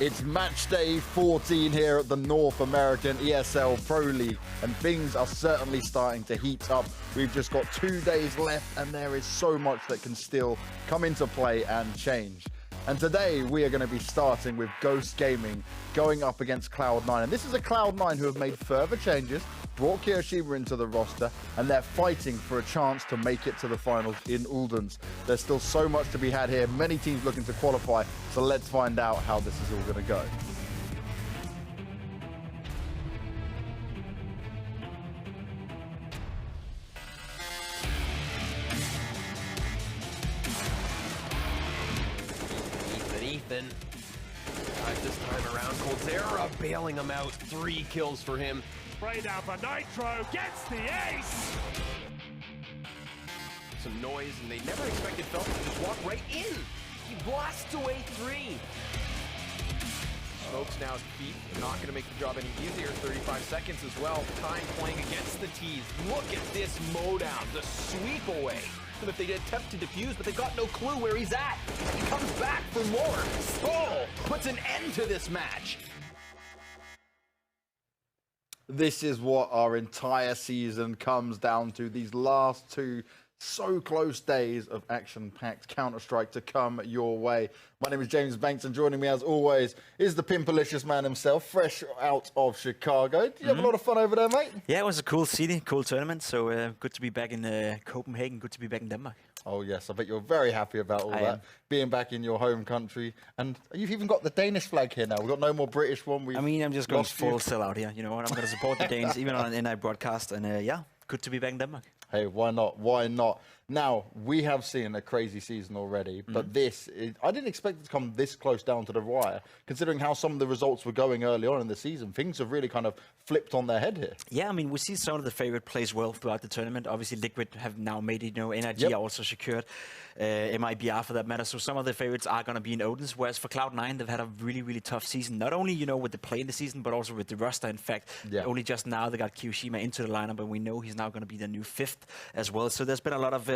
It's match day 14 here at the North American ESL Pro League, and things are certainly starting to heat up. We've just got 2 days left, and there is so much that can still come into play and change. And today we are going to be starting with Ghost Gaming going up against Cloud9. And this is a Cloud9 who have made further changes, brought Kiyoshima into the roster, and they're fighting for a chance to make it to the finals in Odense. There's still so much to be had here, many teams looking to qualify, so let's find out how this is all going to go. Ethan tries this time around. Coldzera bailing him out. 3 kills for him. Spray down for Nitro, gets the ace! Some noise, and they never expected Phelps to just walk right in. He blasts away 3. Smoke's now at feet. Not going to make the job any easier. 35 seconds as well. Time playing against the T's. Look at this mowdown. The sweep away. And if they attempt to defuse, but they've got no clue where he's at. He comes back for more. Skull puts an end to this match. This is what our entire season comes down to. These last 2 so close days of action-packed Counter-Strike to come your way. My name is James Banks, and joining me as always is the Pimpalicious man himself, fresh out of Chicago. Did you have a lot of fun over there, mate? Yeah, it was a cool city, cool tournament. So good to be back in Copenhagen, good to be back in Denmark. Oh yes, I bet you're very happy about all that. Being back in your home country. And you've even got the Danish flag here now. We've got no more British one. I mean, I'm just going full sell out here. You know what? I'm going to support the Danes, even on an NI broadcast. And yeah, good to be back in Denmark. Hey, why not? Why not? Now, we have seen a crazy season already, but I didn't expect it to come this close down to the wire, considering how some of the results were going early on in the season. Things have really kind of flipped on their head here. Yeah, I mean, we see some of the favorite plays well throughout the tournament. Obviously, Liquid have now made it, NRG are also secured, MIBR for that matter. So some of the favorites are going to be in Odense, whereas for Cloud9, they've had a really, really tough season. Not only, with the play in the season, but also with the roster. In fact, only just now they got Kiyoshima into the lineup, and we know he's now going to be the new 5th as well. So there's been a lot of,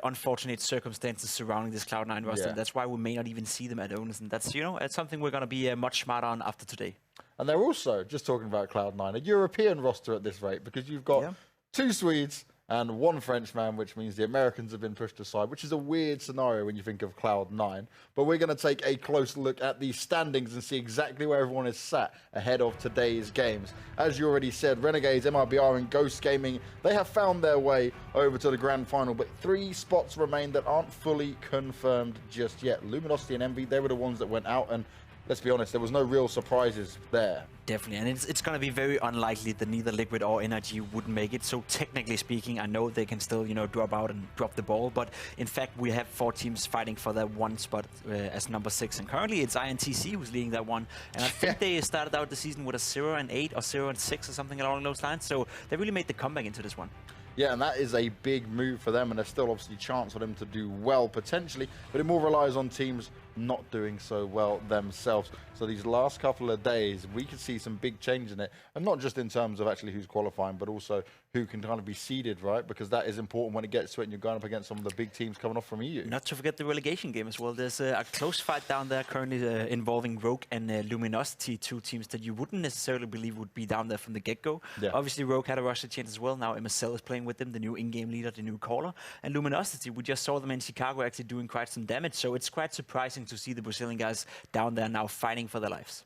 unfortunate circumstances surrounding this Cloud9 roster. Yeah. That's why we may not even see them at Odense, and that's, it's something we're going to be much smarter on after today. And they're also, just talking about Cloud9, a European roster at this rate, because you've got 2 Swedes and 1 Frenchman, which means the Americans have been pushed aside, which is a weird scenario when you think of Cloud9. But we're going to take a close look at the standings and see exactly where everyone is sat ahead of today's games. As you already said, Renegades, MIBR and Ghost Gaming, they have found their way over to the grand final, but 3 spots remain that aren't fully confirmed just yet. Luminosity and Envy, they were the ones that went out, and let's be honest, there was no real surprises there. Definitely, and it's going to be very unlikely that neither Liquid or NRG would make it. So technically speaking, I know they can still, drop out and drop the ball. But in fact, we have 4 teams fighting for that 1 spot as number 6. And currently, it's INTC who's leading that one. And I think they started out the season with a 0-8 or 0-6 or something along those lines. So they really made the comeback into this one. Yeah, and that is a big move for them, and there's still obviously a chance for them to do well potentially, but it more relies on teams not doing so well themselves. So these last couple of days, we could see some big change in it, and not just in terms of actually who's qualifying, but also who can kind of be seeded, right? Because that is important when it gets to it and you're going up against some of the big teams coming off from EU. Not to forget the relegation game as well. There's a close fight down there currently involving Rogue and Luminosity, 2 teams that you wouldn't necessarily believe would be down there from the get-go. Yeah. Obviously, Rogue had a roster change as well. Now MSL is playing with them, the new in-game leader, the new caller. And Luminosity, we just saw them in Chicago actually doing quite some damage. So it's quite surprising to see the Brazilian guys down there now fighting for their lives.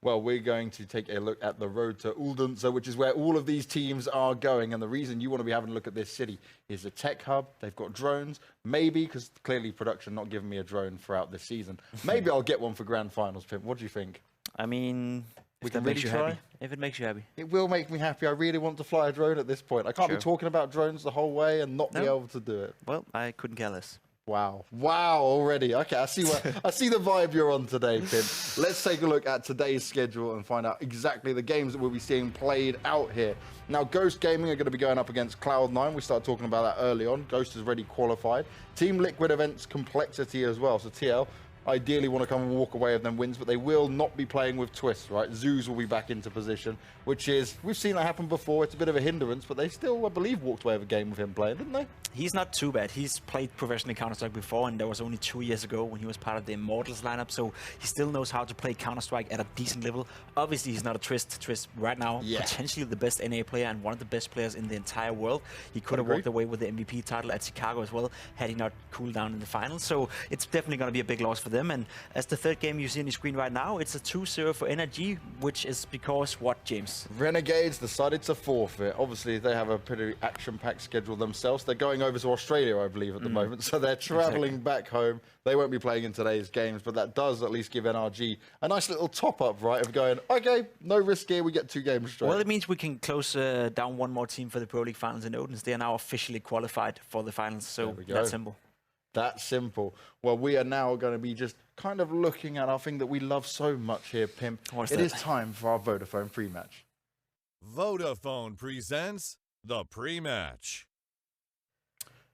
Well, we're going to take a look at the road to Odense, which is where all of these teams are going. And the reason you want to be having a look at this city is a tech hub. They've got drones. Maybe, because clearly production not giving me a drone throughout this season. Maybe I'll get one for grand finals, Pimp. What do you think? I mean, we can really try. If it makes you happy. It will make me happy. I really want to fly a drone at this point. I can't be talking about drones the whole way and not be able to do it. Well, I couldn't care less. Wow. Wow, already. Okay, I see the vibe you're on today, Pim. Let's take a look at today's schedule and find out exactly the games that we'll be seeing played out here. Now, Ghost Gaming are going to be going up against Cloud9. We started talking about that early on. Ghost is already qualified. Team Liquid events complexity as well. So TL, ideally want to come and walk away with them wins, but they will not be playing with twists, right? Zeus will be back into position, which is, we've seen that happen before. It's a bit of a hindrance, but they still, I believe, walked away with a game with him playing, didn't they? He's not too bad. He's played professionally Counter-Strike before, and that was only 2 years ago when he was part of the Immortals lineup, so he still knows how to play Counter-Strike at a decent level. Obviously, he's not a Twist. Twist right now, potentially the best NA player and one of the best players in the entire world. He could have walked away with the MVP title at Chicago as well, had he not cooled down in the finals. So it's definitely going to be a big loss for them. And as the third game you see on the screen right now, it's a 2-0 for NRG, which is because what, James? Renegades decided to forfeit. Obviously, they have a pretty action-packed schedule themselves. They're going over to Australia, I believe, at the moment. So they're traveling back home. They won't be playing in today's games, but that does at least give NRG a nice little top-up, right, of going, okay, no risk here, we get 2 games straight. Well, it means we can close down one more team for the Pro League finals in Odense. They are now officially qualified for the finals, so that's simple. That's simple. Well, we are now going to be just kind of looking at our thing that we love so much here, Pimp. It is time for our Vodafone pre-match. Vodafone presents the pre-match.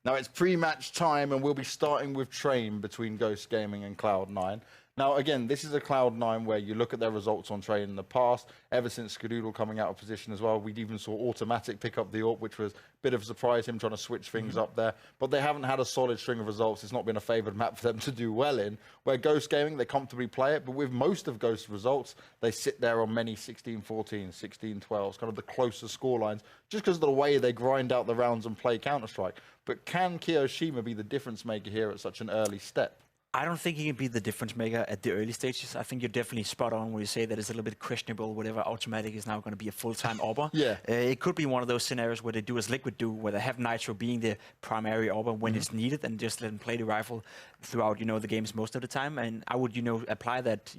Now, it's pre-match time, and we'll be starting with Train between Ghost Gaming and Cloud9. Now, again, this is a Cloud9 where you look at their results on Train in the past. Ever since Skadoodle coming out of position as well, we even saw Automatic pick up the AWP, which was a bit of a surprise, him trying to switch things up there. But they haven't had a solid string of results. It's not been a favoured map for them to do well in. Where Ghost Gaming, they comfortably play it. But with most of Ghost's results, they sit there on many 16-14, 16-12, kind of the closer scorelines, just because of the way they grind out the rounds and play Counter-Strike. But can Kiyoshima be the difference maker here at such an early step? I don't think he can be the difference maker at the early stages. I think you're definitely spot on when you say that it's a little bit questionable whatever Automatic is now going to be a full-time AWPer. It could be one of those scenarios where they do as Liquid do, where they have Nitro being the primary AWPer when it's needed and just let him play the rifle throughout, the games most of the time. And I would, apply that,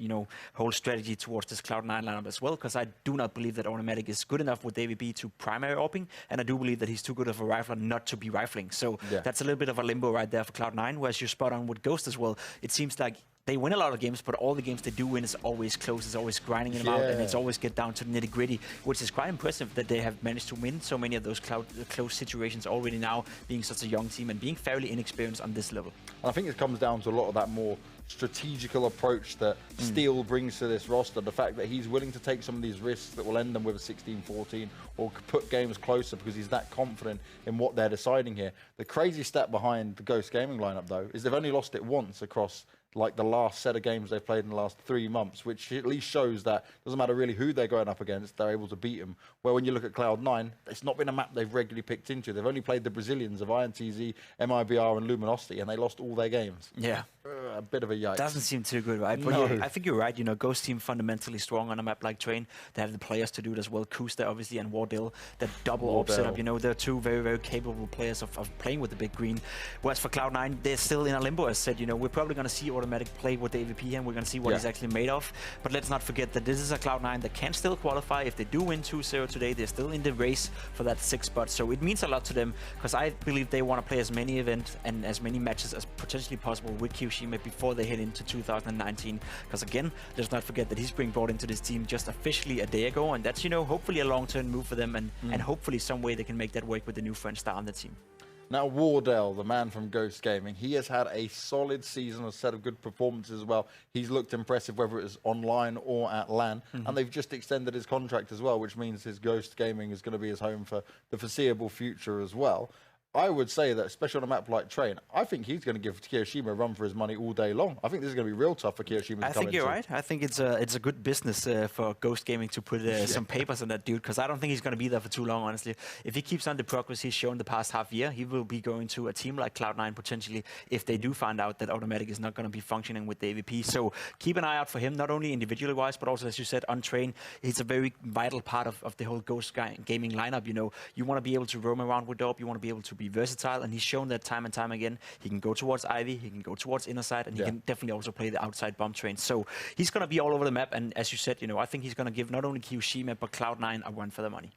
whole strategy towards this Cloud9 lineup as well, because I do not believe that Automatic is good enough with AVP to primary AWPing, and I do believe that he's too good of a rifler not to be rifling. So that's a little bit of a limbo right there for Cloud9, whereas you're spot on with Ghost as well. It seems like they win a lot of games, but all the games they do win is always close. It's always grinding them out, and it's always get down to the nitty-gritty, which is quite impressive that they have managed to win so many of those close situations already now, being such a young team and being fairly inexperienced on this level. And I think it comes down to a lot of that more strategical approach that Steel brings to this roster. The fact that he's willing to take some of these risks that will end them with a 16-14 or put games closer because he's that confident in what they're deciding here. The crazy stat behind the Ghost Gaming lineup, though, is they've only lost it once across like the last set of games they've played in the last 3 months, which at least shows that it doesn't matter really who they're going up against, they're able to beat them. Where when you look at Cloud9, it's not been a map they've regularly picked into. They've only played the Brazilians of INTZ, MIBR and Luminosity, and they lost all their games. Yeah. A bit of a yikes. Doesn't seem too good, right? But yeah, I think you're right. Ghost team fundamentally strong on a map like Train. They have the players to do it as well. Kusta, obviously, and Wardell. That double AWP setup, they're two very, very capable players of playing with the big green. Whereas for Cloud9, they're still in a limbo, as said. We're probably going to see Automatic play with the AVP, and we're going to see what he's actually made of. But let's not forget that this is a Cloud9 that can still qualify. If they do win 2-0 today, they're still in the race for that 6th spot. So it means a lot to them, because I believe they want to play as many events and as many matches as potentially possible with Kiyoshima before they head into 2019. Because again, let's not forget that he's being brought into this team just officially a day ago, and that's, hopefully a long-term move for them, and hopefully some way they can make that work with the new French star on the team. Now, Wardell, the man from Ghost Gaming, he has had a solid season, a set of good performances as well. He's looked impressive, whether it was online or at LAN, and they've just extended his contract as well, which means his Ghost Gaming is going to be his home for the foreseeable future as well. I would say that, especially on a map like Train, I think he's going to give Kiyoshima a run for his money all day long. I think this is going to be real tough for Kiyoshima to come into. I think you're right. I think it's a good business for Ghost Gaming to put some papers on that dude, because I don't think he's going to be there for too long, honestly. If he keeps on the progress he's shown the past half year, he will be going to a team like Cloud9 potentially if they do find out that Automatic is not going to be functioning with the AVP. So keep an eye out for him, not only individually wise, but also, as you said, on Train. He's a very vital part of the whole Ghost Gaming lineup. You want to be able to roam around with dope, you want to be able to be versatile, and he's shown that time and time again. He can go towards Ivy, he can go towards inner side, and he can definitely also play the outside bomb Train. So he's going to be all over the map, and as you said, I think he's going to give not only Kiyoshima but Cloud9 a run for the money.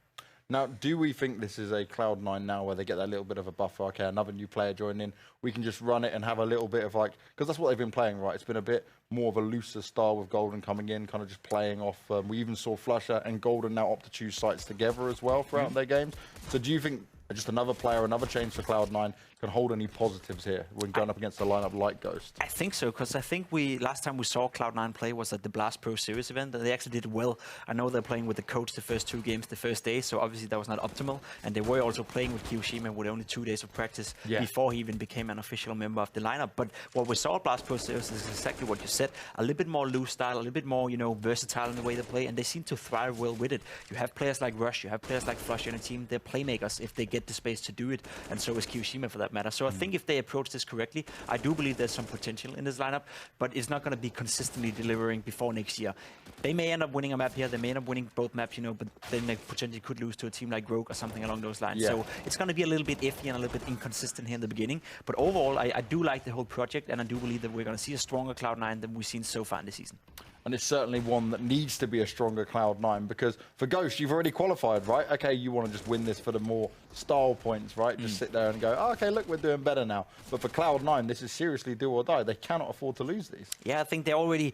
Now, do we think this is a Cloud9 now where they get that little bit of a buffer? Okay, another new player joining in. We can just run it and have a little bit of because that's what they've been playing, right? It's been a bit more of a looser style with Golden coming in, kind of just playing off. We even saw Flusher and Golden now opt to choose sites together as well throughout their games. So do you think just another player, another change for Cloud9 can hold any positives here when going up against a lineup like Ghost? I think so, because I think last time we saw Cloud9 play was at the Blast Pro Series event, and they actually did well. I know they're playing with the coach the first 2 games the first day, so obviously that was not optimal. And they were also playing with Kiyoshima with only 2 days of practice before he even became an official member of the lineup. But what we saw at Blast Pro Series is exactly what you said. A little bit more loose style, a little bit more, versatile in the way they play, and they seem to thrive well with it. You have players like Rush, you have players like Flusher in a team. They're playmakers if they get the space to do it, and so is Kiyoshima for that matter. So I think if they approach this correctly, I do believe there's some potential in this lineup, but it's not going to be consistently delivering before next year. They may end up winning a map here, they may end up winning both maps, but then they potentially could lose to a team like Rogue or something along those lines. So it's going to be a little bit iffy and a little bit inconsistent here in the beginning. But overall, I do like the whole project, and I do believe that we're going to see a stronger Cloud9 than we've seen so far in the season. And it's certainly one that needs to be a stronger Cloud9, because for Ghost, you've already qualified, right? Okay, you want to just win this for the more style points, right? Just sit there and go, oh, okay, look, we're doing better now. But for Cloud9, this is seriously do or die. They cannot afford to lose these. Yeah, I think they already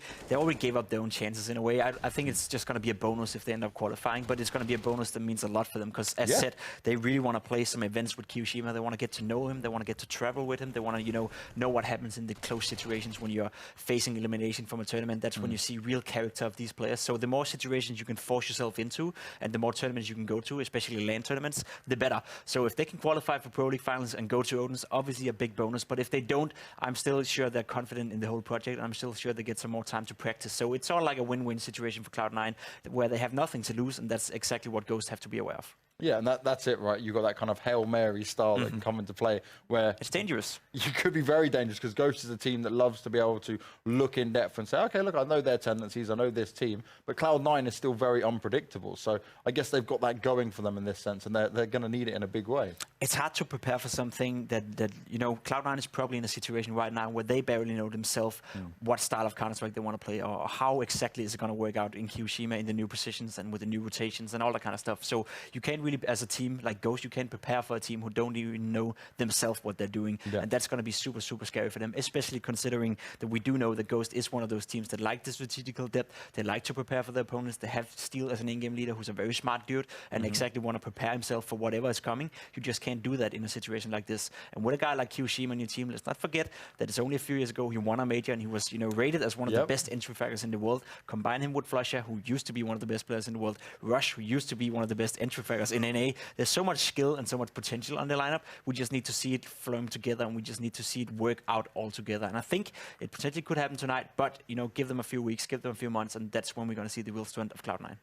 gave up their own chances in a way. I think it's just going to be a bonus if they end up qualifying, but it's going to be a bonus that means a lot for them, because as said, they really want to play some events with Kiyoshima. They want to get to know him. They want to get to travel with him. They want to, know what happens in the close situations when you're facing elimination from a tournament. That's when you see real character of these players. So the more situations you can force yourself into, and the more tournaments you can go to, especially LAN tournaments, the better. So if they can qualify for Pro League finals and go to Odense, obviously a big bonus. But if they don't, I'm still sure they're confident in the whole project. I'm still sure they get some more time to practice. So it's all like a win-win situation for Cloud9, where they have nothing to lose, and that's exactly what Ghost have to be aware of. Yeah, and that's it, right? You've got that kind of Hail Mary style that can come into play, where it's dangerous. You could be very dangerous, because Ghost is a team that loves to be able to look in depth and say, okay, look, I know their tendencies, I know this team, but Cloud9 is still very unpredictable. So I guess they've got that going for them in this sense, and they're going to need it in a big way. It's hard to prepare for something that Cloud9 is probably in a situation right now where they barely know themselves what style of Counter-Strike they want to play, or how exactly is it going to work out in Kiyoshima in the new positions and with the new rotations and all that kind of stuff. So you can't really, as a team like Ghost, you can't prepare for a team who don't even know themselves what they're doing. And that's going to be super, super scary for them, especially considering that we do know that Ghost is one of those teams that like the strategical depth. They like to prepare for their opponents. They have Steel as an in-game leader who's a very smart dude and exactly want to prepare himself for whatever is coming. You just can't do that in a situation like this. And with a guy like Kiyoshima on your team, let's not forget that it's only a few years ago he won a major, and he was rated as one of the best entry fraggers in the world. Combine him with Flusher, who used to be one of the best players in the world, Rush, who used to be one of the best entry fraggers in NA. There's so much skill and so much potential on the lineup. We just need to see it flow together, and we just need to see it work out all together. And I think it potentially could happen tonight, but give them a few weeks, give them a few months, and that's when we're going to see the real strength of Cloud9.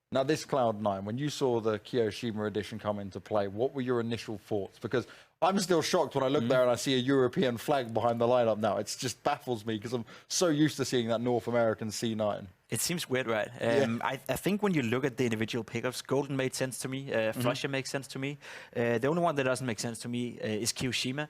Now, this Cloud9, when you saw the Kiyoshima edition come into play, what were your initial thoughts? Because I'm still shocked when I look there and I see a European flag behind the lineup now. It just baffles me, because I'm so used to seeing that North American C9. It seems weird, right? I think when you look at the individual pickups, Golden made sense to me. Flusher makes sense to me. The only one that doesn't make sense to me is Kiyoshima.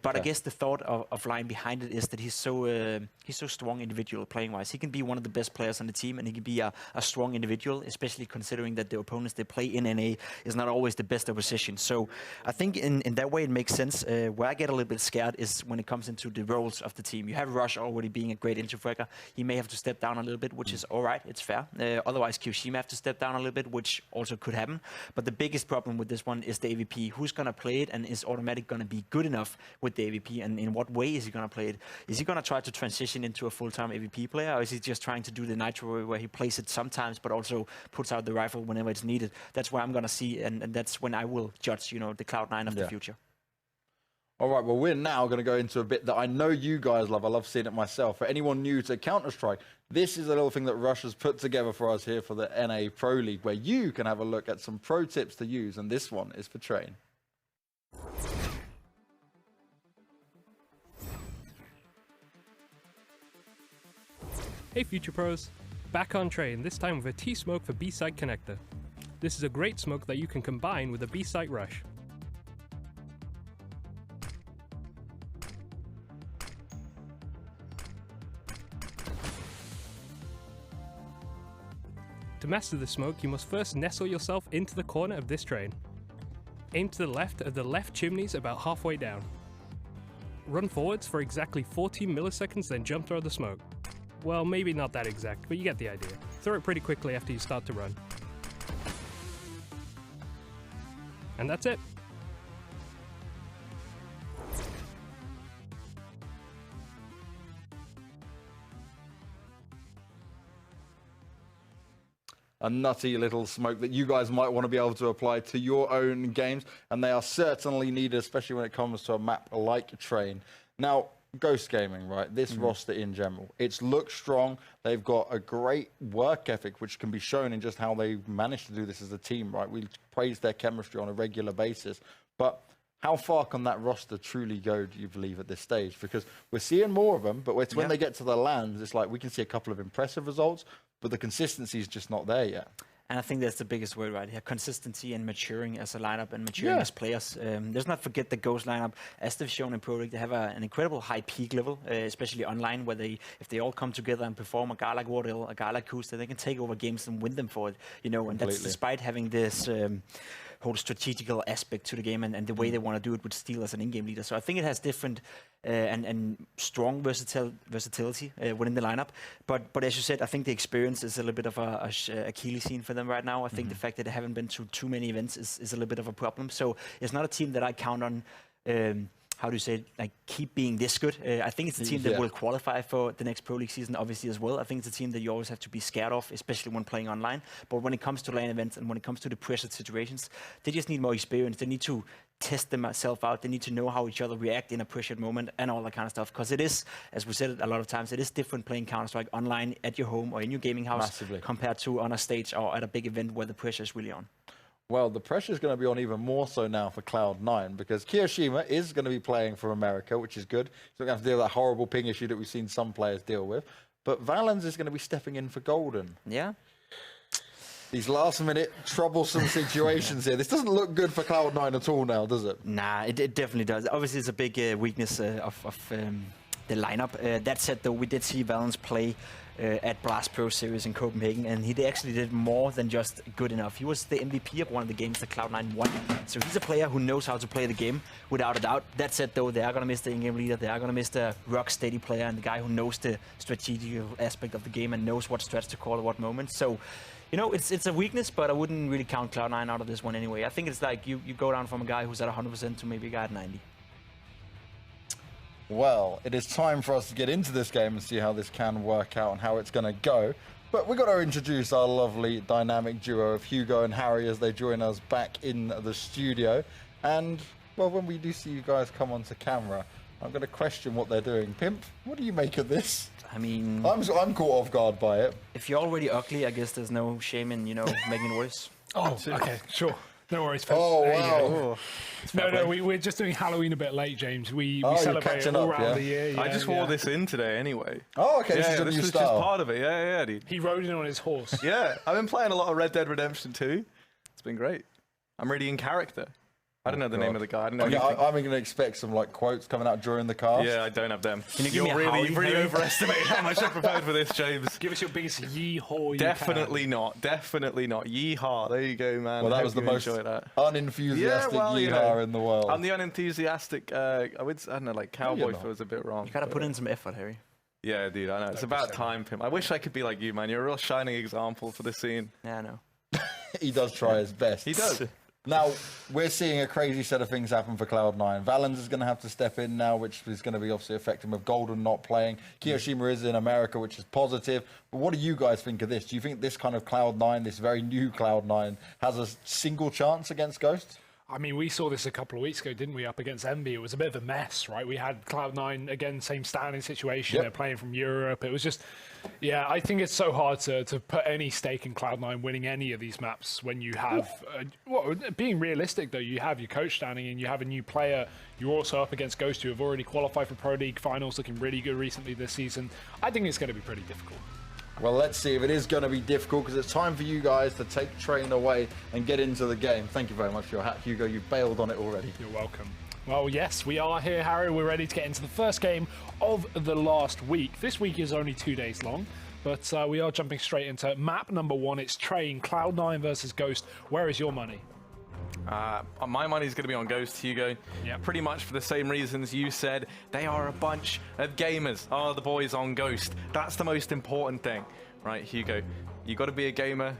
But I guess the thought of lying behind it is that he's so strong individual playing-wise. He can be one of the best players on the team, and he can be a strong individual, especially considering that the opponents they play in NA is not always the best opposition. So I think in that way it makes sense. Where I get a little bit scared is when it comes into the roles of the team. You have Rush already being a great entry fragger. He may have to step down a little bit, which is all right, it's fair. Otherwise, Kiyoshima have to step down a little bit, which also could happen. But the biggest problem with this one is the AVP. Who's going to play it, and is automatic going to be good enough with the AVP, and in what way is he going to play it? Is he going to try to transition into a full-time AVP player, or is he just trying to do the Nitro where he plays it sometimes, but also puts out the rifle whenever it's needed? That's where I'm going to see, and that's when I will judge, the Cloud9 of the future. All right, well, we're now going to go into a bit that I know you guys love. I love seeing it myself. For anyone new to Counter-Strike, this is a little thing that Rush has put together for us here for the NA Pro League, where you can have a look at some pro tips to use, and this one is for Train. Hey Future Pros, back on Train, this time with a T-Smoke for B-Site Connector. This is a great smoke that you can combine with a B-Site Rush. To master the smoke, you must first nestle yourself into the corner of this train. Aim to the left of the left chimneys about halfway down. Run forwards for exactly 14 milliseconds, then jump throw the smoke. Well, maybe not that exact, but you get the idea. Throw it pretty quickly after you start to run. And that's it. a nutty little smoke that you guys might want to be able to apply to your own games, and they are certainly needed, especially when it comes to a map like Train. Now, Ghost Gaming, right? This roster in general, it's looked strong. They've got a great work ethic, which can be shown in just how they managed to do this as a team, right? We praise their chemistry on a regular basis, but how far can that roster truly go, do you believe, at this stage? Because we're seeing more of them, but it's when they get to the lands, it's like we can see a couple of impressive results, but the consistency is just not there yet. And I think that's the biggest word right here. Consistency and maturing as a lineup and maturing as players. Let's not forget the Ghost lineup. As they've shown in Pro League, they have an incredible high peak level, especially online, where if they all come together and perform, a guy like Wardell, a guy like Kusta, they can take over games and win them for it. You know, and that's despite having this whole strategical aspect to the game and the way they want to do it with Steel as an in-game leader. So I think it has different and strong versatility within the lineup. But as you said, I think the experience is a little bit of a Achilles heel for them right now. I think the fact that they haven't been to too many events is a little bit of a problem. So it's not a team that I count on. How do you say it? Like, keep being this good. I think it's a team that will qualify for the next Pro League season, obviously, as well. I think it's a team that you always have to be scared of, especially when playing online. But when it comes to LAN events and when it comes to the pressured situations, they just need more experience. They need to test themselves out. They need to know how each other react in a pressured moment and all that kind of stuff. Because it is, as we said a lot of times, it is different playing Counter-Strike online at your home or in your gaming house compared to on a stage or at a big event where the pressure is really on. Well, the pressure is going to be on even more so now for Cloud9 because Kiyoshima is going to be playing for America, which is good. So we're going to have to deal with that horrible ping issue that we've seen some players deal with. But Valens is going to be stepping in for Golden. Yeah. These last-minute troublesome situations here. This doesn't look good for Cloud9 at all now, does it? Nah, it definitely does. Obviously, it's a big weakness of the lineup. That said, though, we did see Valens play at Blast Pro Series in Copenhagen, and he actually did more than just good enough. He was the MVP of one of the games that Cloud9 won. So he's a player who knows how to play the game, without a doubt. That said, though, they are going to miss the in-game leader. They are going to miss the rock-steady player and the guy who knows the strategic aspect of the game and knows what strats to call at what moment. So, you know, it's a weakness, but I wouldn't really count Cloud9 out of this one anyway. I think it's like you go down from a guy who's at 100% to maybe a guy at 90%. Well, it is time for us to get into this game and see how this can work out and how it's going to go. But we've got to introduce our lovely dynamic duo of Hugo and Harry as they join us back in the studio. And, well, when we do see you guys come onto camera, I'm going to question what they're doing. Pimp, what do you make of this? I mean, I'm caught off guard by it. if you're already ugly, I guess there's no shame in, you know, making it worse. Oh, okay, sure. No worries, folks. Oh, There you wow. go. No, we're just doing Halloween a bit late, James. We you're celebrate catching all up, around yeah? the year. I just wore this in today anyway. Oh, okay, this is a this new was style. just part of it. Yeah, dude. He rode in on his horse. Yeah, I've been playing a lot of Red Dead Redemption 2. It's been great. I'm really in character. I don't know the name of the guy. I don't know Okay, anything. I'm going to expect some like quotes coming out during the cast. Yeah, I don't have them. Can you give me a You're howdy, really Harry? overestimating how much I prepared for this, James. Give us your biggest yee-haw you Definitely not. Definitely not. Yeehaw. There you go, man. Well, that Hope was the you most enjoy that. unenthusiastic yeehaw in the world. I'm the unenthusiastic, I don't know, like cowboy not. feels a bit wrong. You gotta but- put in some effort, Harry. Yeah, dude, I know. It's about time, Pim. I wish I could be like you, man. You're a real shining example for the scene. Yeah, I know. He does try his best. He does. Now, we're seeing a crazy set of things happen for Cloud9. Valens is going to have to step in now, which is going to be obviously affecting with Golden not playing. Kiyoshima is in America, which is positive. But what do you guys think of this? Do you think this kind of Cloud9, this very new Cloud9, has a single chance against Ghost? I mean, we saw this a couple of weeks ago, didn't we, up against Envy? It was a bit of a mess, right? We had Cloud9, again, same standing situation. Yep. They're playing from Europe. It was just, yeah, I think it's so hard to put any stake in Cloud9 winning any of these maps when you have, being realistic, though, you have your coach standing in, you have a new player. You're also up against Ghost, who have already qualified for Pro League finals, looking really good recently this season. I think it's going to be pretty difficult. Well, let's see if it is going to be difficult, because it's time for you guys to take Train away and get into the game. Thank you very much for your hat, Hugo. You bailed on it already. You're welcome. Well, yes, we are here, Harry. We're ready to get into the first game of the last week. This week is only 2 days long, but we are jumping straight into map number 1. It's Train, Cloud9 versus Ghost. Where is your money? My money's going to be on Ghost, Hugo. Yep. Pretty much for the same reasons you said. They are a bunch of gamers. Oh, the boys on Ghost. That's the most important thing. Right, Hugo, you got to be a gamer.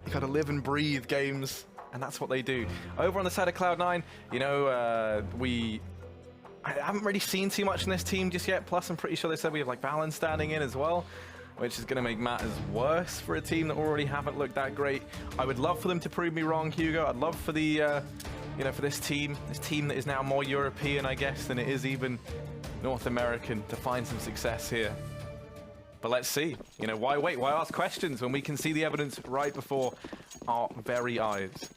You got to live and breathe games, and that's what they do. Over on the side of Cloud9, you know, I haven't really seen too much in this team just yet. Plus, I'm pretty sure they said we have like Valens standing in as well. which is going to make matters worse for a team that already haven't looked that great. I would love for them to prove me wrong, Hugo. I'd love for the, for this team that is now more European, I guess, than it is even North American, to find some success here. But let's see. Why wait? Why ask questions when we can see the evidence right before our very eyes?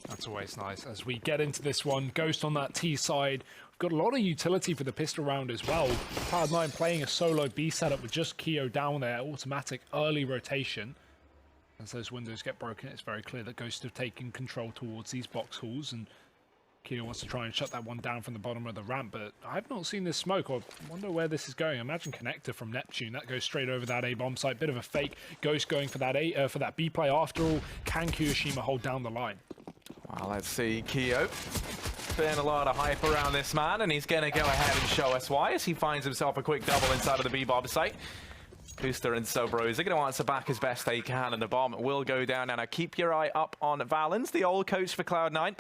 That's always nice. As we get into this one, Ghost on that T side. We've got a lot of utility for the pistol round as well. Cloud9 playing a solo B setup with just Keo down there. Automatic early rotation. As those windows get broken, it's very clear that Ghost have taken control towards these box halls, and Keo wants to try and shut that one down from the bottom of the ramp, but I've not seen this smoke. I wonder where this is going. Imagine connector from Neptune. That goes straight over that A-bomb site. Bit of a fake. Ghost going for that B play after all. Can Kiyoshima hold down the line? Well, let's see. Keo. Been a lot of hype around this man, and he's going to go ahead and show us why, as he finds himself a quick double inside of the B-bomb site. Booster and Sobros are going to answer back as best they can, and the bomb will go down. And now keep your eye up on Valens, the old coach for Cloud9.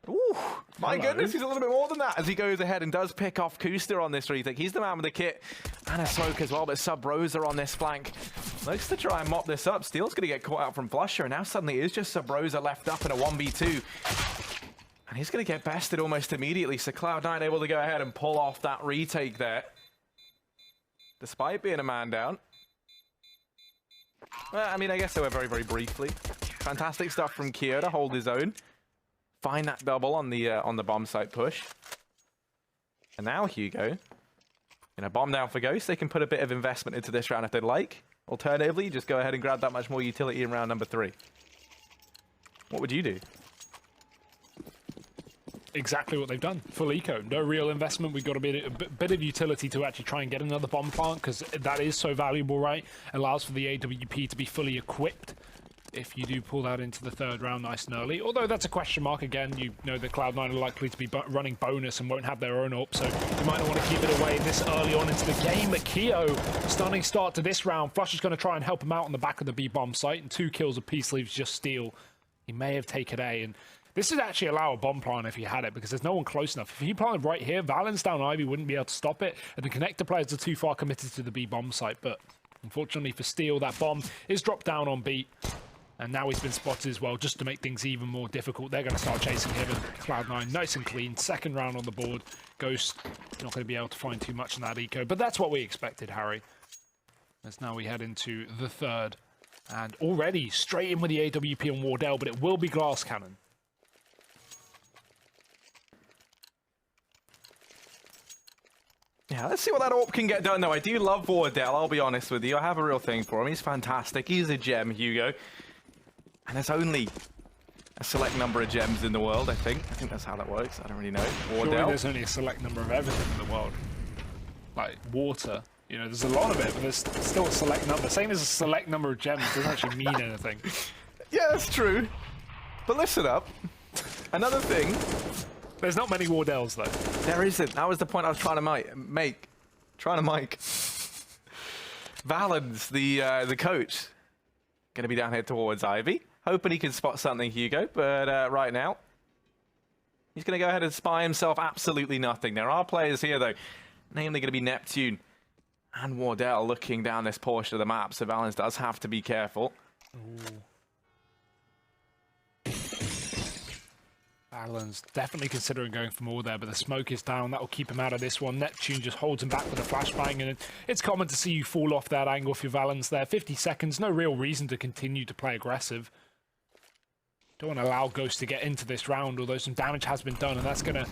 Ooh, my goodness, he's a little bit more than that as he goes ahead and does pick off Kuster on this retake. He's the man with the kit and a smoke as well, but Sub-Rosa on this flank looks to try and mop this up. Steel's going to get caught out from Flusher, and now suddenly it is just Sub-Rosa left up in a 1v2. And he's going to get bested almost immediately, so Cloud9 able to go ahead and pull off that retake there, despite being a man down. Well, I mean, I guess they were very, very briefly. Fantastic stuff from Keo to hold his own. Find that double on the bomb site push. And now Hugo, bomb down for Ghost. They can put a bit of investment into this round if they'd like. Alternatively, just go ahead and grab that much more utility in round number 3. What would you do? Exactly what they've done. Full eco. No real investment. We've got a bit of utility to actually try and get another bomb plant, because that is so valuable, right? Allows for the AWP to be fully equipped if you do pull that into the third round nice and early. Although that's a question mark. Again, you know that Cloud9 are likely to be running bonus and won't have their own up, so you might not want to keep it away this early on into the game. But Keo, stunning start to this round. Flush is going to try and help him out on the back of the B-bomb site, and 2 kills apiece leaves just Steel. He may have taken A, and this would actually allow a bomb plant if he had it, because there's no one close enough. If he planted right here, Valens down Ivy wouldn't be able to stop it, and the connector players are too far committed to the B-bomb site. But unfortunately for Steel, that bomb is dropped down on B. And now he's been spotted as well, just to make things even more difficult. They're going to start chasing him, and Cloud9 nice and clean. Second round on the board. Ghost not going to be able to find too much in that eco, but that's what we expected, Harry. As now we head into the third. And already straight in with the AWP on Wardell, but it will be Glass Cannon. Yeah, let's see what that AWP can get done, though. I do love Wardell, I'll be honest with you. I have a real thing for him. He's fantastic. He's a gem, Hugo. And there's only a select number of gems in the world, I think. I think that's how that works. I don't really know. Wardell. Surely there's only a select number of everything in the world. Like water. There's a lot of it, but there's still a select number. Same as a select number of gems doesn't actually mean anything. Yeah, that's true. But listen up. Another thing. There's not many Wardells, though. There isn't. That was the point I was trying to make. Valens, the coach, going to be down here towards Ivy. Hoping he can spot something, Hugo. But right now, he's going to go ahead and spy himself absolutely nothing. There are players here, though. Namely going to be Neptune and Wardell looking down this portion of the map. So Valens does have to be careful. Ooh. Valens definitely considering going for more there, but the smoke is down. That will keep him out of this one. Neptune just holds him back with a flashbang, and it's common to see you fall off that angle for Valens there. 50 seconds, no real reason to continue to play aggressive. Don't want to allow Ghost to get into this round, although some damage has been done, and that's going to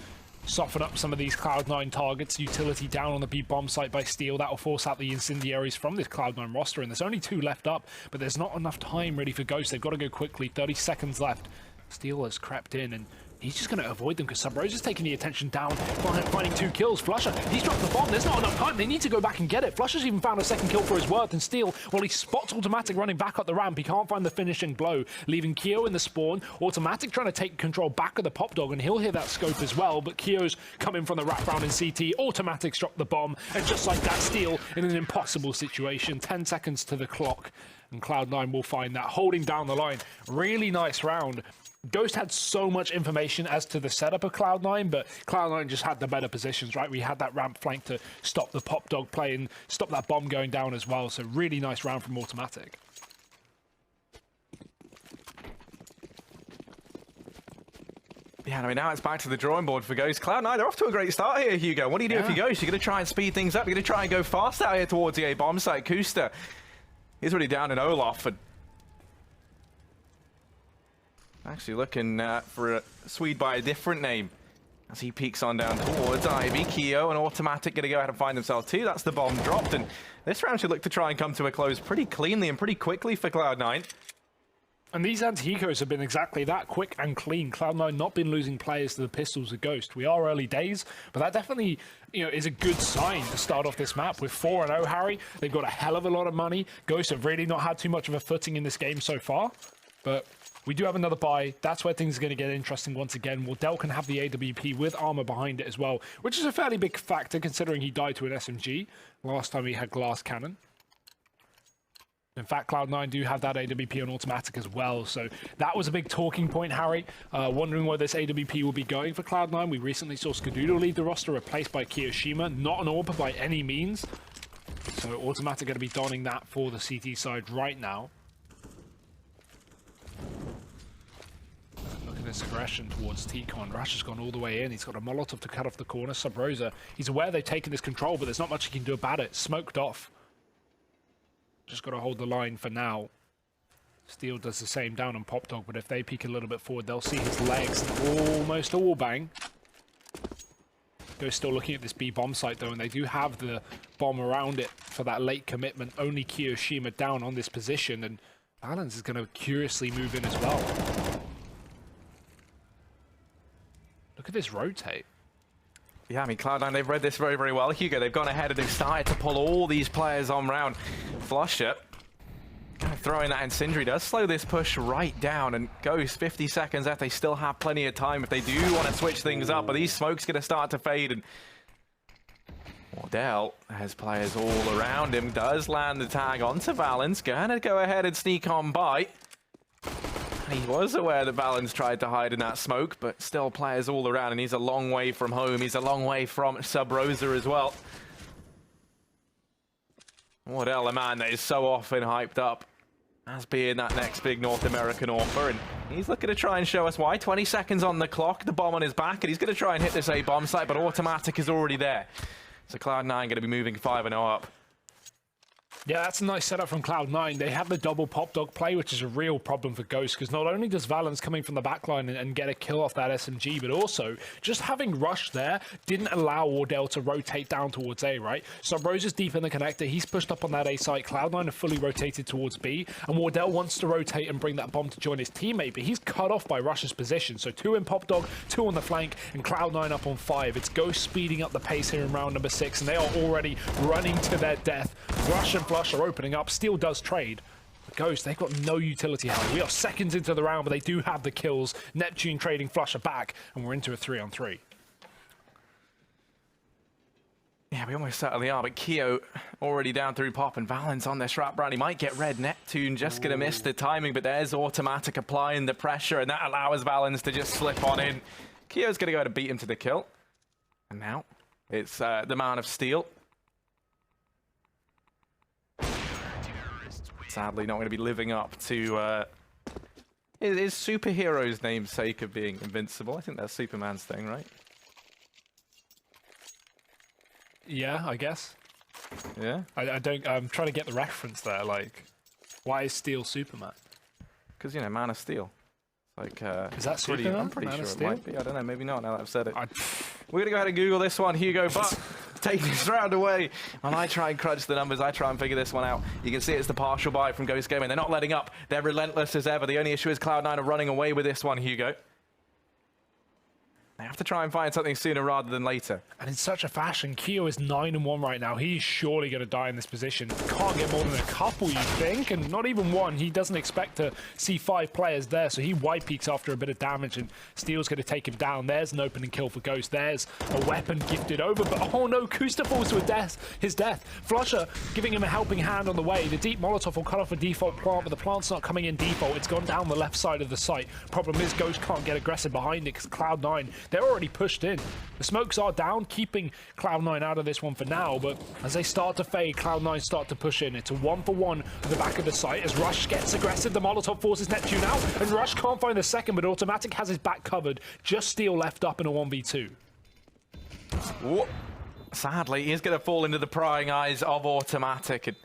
soften up some of these Cloud9 targets. Utility down on the B-bomb site by Steel. That will force out the incendiaries from this Cloud9 roster, and there's only 2 left up, but there's not enough time really for Ghost. They've got to go quickly. 30 seconds left. Steel has crept in, and he's just going to avoid them because Sub-Rosa's taking the attention down, finding 2 kills. Flusher, he's dropped the bomb. There's not enough time. They need to go back and get it. Flusher's even found a second kill for his worth, and Steel, well, he spots Automatic running back up the ramp. He can't find the finishing blow, leaving Keo in the spawn. Automatic trying to take control back of the Pop Dog, and he'll hear that scope as well, but Keo's coming from the wraparound in CT. Automatic's dropped the bomb, and just like that, Steel in an impossible situation. 10 seconds to the clock, and Cloud9 will find that, holding down the line. Really nice round. Ghost had so much information as to the setup of Cloud9, but Cloud9 just had the better positions, right? We had that ramp flank to stop the pop dog play and stop that bomb going down as well. So really nice round from Automatic. Yeah, I mean, now it's back to the drawing board for Ghost. Cloud9, they're off to a great start here, Hugo. What do you do if you Ghost? You're going to try and speed things up. You're going to try and go fast out here towards the A bomb site. Kusta, he's already down in Olaf. And actually looking for a Swede by a different name as he peeks on down towards Ivy. Keo and Automatic going to go ahead and find themselves too. That's the bomb dropped. And this round should look to try and come to a close pretty cleanly and pretty quickly for Cloud9. And these anti-ecos have been exactly that, quick and clean. Cloud9 not been losing players to the pistols of Ghost. We are early days, but that definitely, is a good sign to start off this map. With 4-0, Harry, they've got a hell of a lot of money. Ghost have really not had too much of a footing in this game so far, but we do have another buy. That's where things are going to get interesting once again. Wardell can have the AWP with armor behind it as well, which is a fairly big factor considering he died to an SMG last time he had glass cannon. In fact, Cloud9 do have that AWP on Automatic as well, so that was a big talking point, Harry. Wondering where this AWP will be going for Cloud9. We recently saw Skadoodle leave the roster, replaced by Kiyoshima. Not an AWP by any means. So Automatic going to be donning that for the CT side right now. Look at this aggression towards T-Con. Rush has gone all the way in. He's got a Molotov to cut off the corner. Sub-Rosa, he's aware they've taken this control, but there's not much he can do about it. Smoked off. Just got to hold the line for now. Steel does the same down on Pop Dog, but if they peek a little bit forward, they'll see his legs. Almost a wall bang. Ghost still looking at this B bomb site though, and they do have the bomb around it for that late commitment. Only Kiyoshima down on this position, and Balance is going to curiously move in as well. Look at this rotate. Yeah, I mean, Cloud9, they've read this very, very well. Hugo, they've gone ahead and they've started to pull all these players on round. Flusher, kind of throwing that Incendiary does slow this push right down, and Ghost 50 seconds left. They still have plenty of time if they do want to switch things up, but these smokes going to start to fade, and Wardell has players all around him, does land the tag onto Valens, gonna go ahead and sneak on by. He was aware that Valens tried to hide in that smoke, but still players all around, and he's a long way from home. He's a long way from Sub-Rosa as well. Wardell, a man that is so often hyped up as being that next big North American offer, and he's looking to try and show us why. 20 seconds on the clock, the bomb on his back, and he's going to try and hit this A bomb site, but Automatic is already there. So Cloud9 going to be moving 5-0 up. Yeah, that's a nice setup from Cloud9. They have the double pop dog play, which is a real problem for Ghost, because not only does Valens coming from the backline and get a kill off that SMG, but also just having Rush there didn't allow Wardell to rotate down towards A, right? So Rose is deep in the connector. He's pushed up on that A site. Cloud9 are fully rotated towards B, and Wardell wants to rotate and bring that bomb to join his teammate, but he's cut off by Rush's position. So 2 in pop dog, 2 on the flank, and Cloud9 up on 5. It's Ghost speeding up the pace here in round number 6, and they are already running to their death. Rush and Flush are opening up. Steel does trade. But Ghost, they've got no utility, Harry. We are seconds into the round, but they do have the kills. Neptune trading Flusher back, and we're into a 3-on-3. Yeah, we almost certainly are, but Keo already down through Pop, and Valens on this wrap round. He might get red. Neptune just going to miss the timing, but there's Automatic applying the pressure, and that allows Valens to just slip on in. Keo's going to go to beat him to the kill. And now it's the man of Steel. Sadly, not going to be living up to his superhero's namesake of being invincible. I think that's Superman's thing, right? Yeah, I guess. Yeah? I don't... I'm trying to get the reference there, like... Why is Steel Superman? Because, you know, Man of Steel. Like, is that Superman? I'm pretty Man sure of it Steel? might be. I don't know, maybe not now that I've said it. We're going to go ahead and Google this one, Hugo, but take this round away. When I try and crunch the numbers, I try and figure this one out. You can see it's the partial buy from Ghost Gaming. They're not letting up. They're relentless as ever. The only issue is Cloud9 are running away with this one, Hugo. They have to try and find something sooner rather than later. And in such a fashion, Keo is 9-1 right now. He's surely going to die in this position. Can't get more than a couple, you think, and not even one. He doesn't expect to see 5 players there, so he white peaks after a bit of damage, and Steel's going to take him down. There's an opening kill for Ghost. There's a weapon gifted over, but oh no, Kusta falls to his death. Flusher giving him a helping hand on the way. The deep Molotov will cut off a default plant, but the plant's not coming in default. It's gone down the left side of the site. Problem is, Ghost can't get aggressive behind it because Cloud9, they're already pushed in. The smokes are down, keeping Cloud9 out of this one for now, but as they start to fade, Cloud9 start to push in. It's a 1-for-1 at the back of the site as Rush gets aggressive. The Molotov forces Neptune out, and Rush can't find the second, but Automatic has his back covered. Just Steel left up in a 1v2. Whoa. Sadly, he's going to fall into the prying eyes of Automatic. And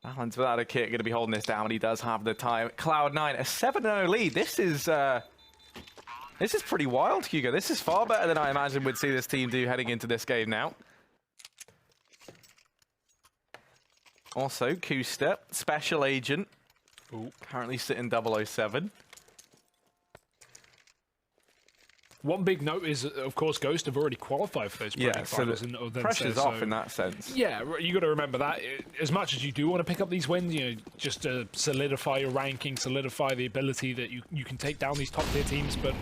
Valens without a kit going to be holding this down, but he does have the time. Cloud9, a 7-0 lead. This is pretty wild, Hugo. This is far better than I imagined we'd see this team do heading into this game now. Also, Kusta, Special Agent, currently sitting 007. One big note is, of course, Ghost have already qualified for those Pro League finals. So the pressure's off in that sense. Yeah, you got to remember that. As much as you do want to pick up these wins, you know, just to solidify your ranking, solidify the ability that you can take down these top-tier teams, but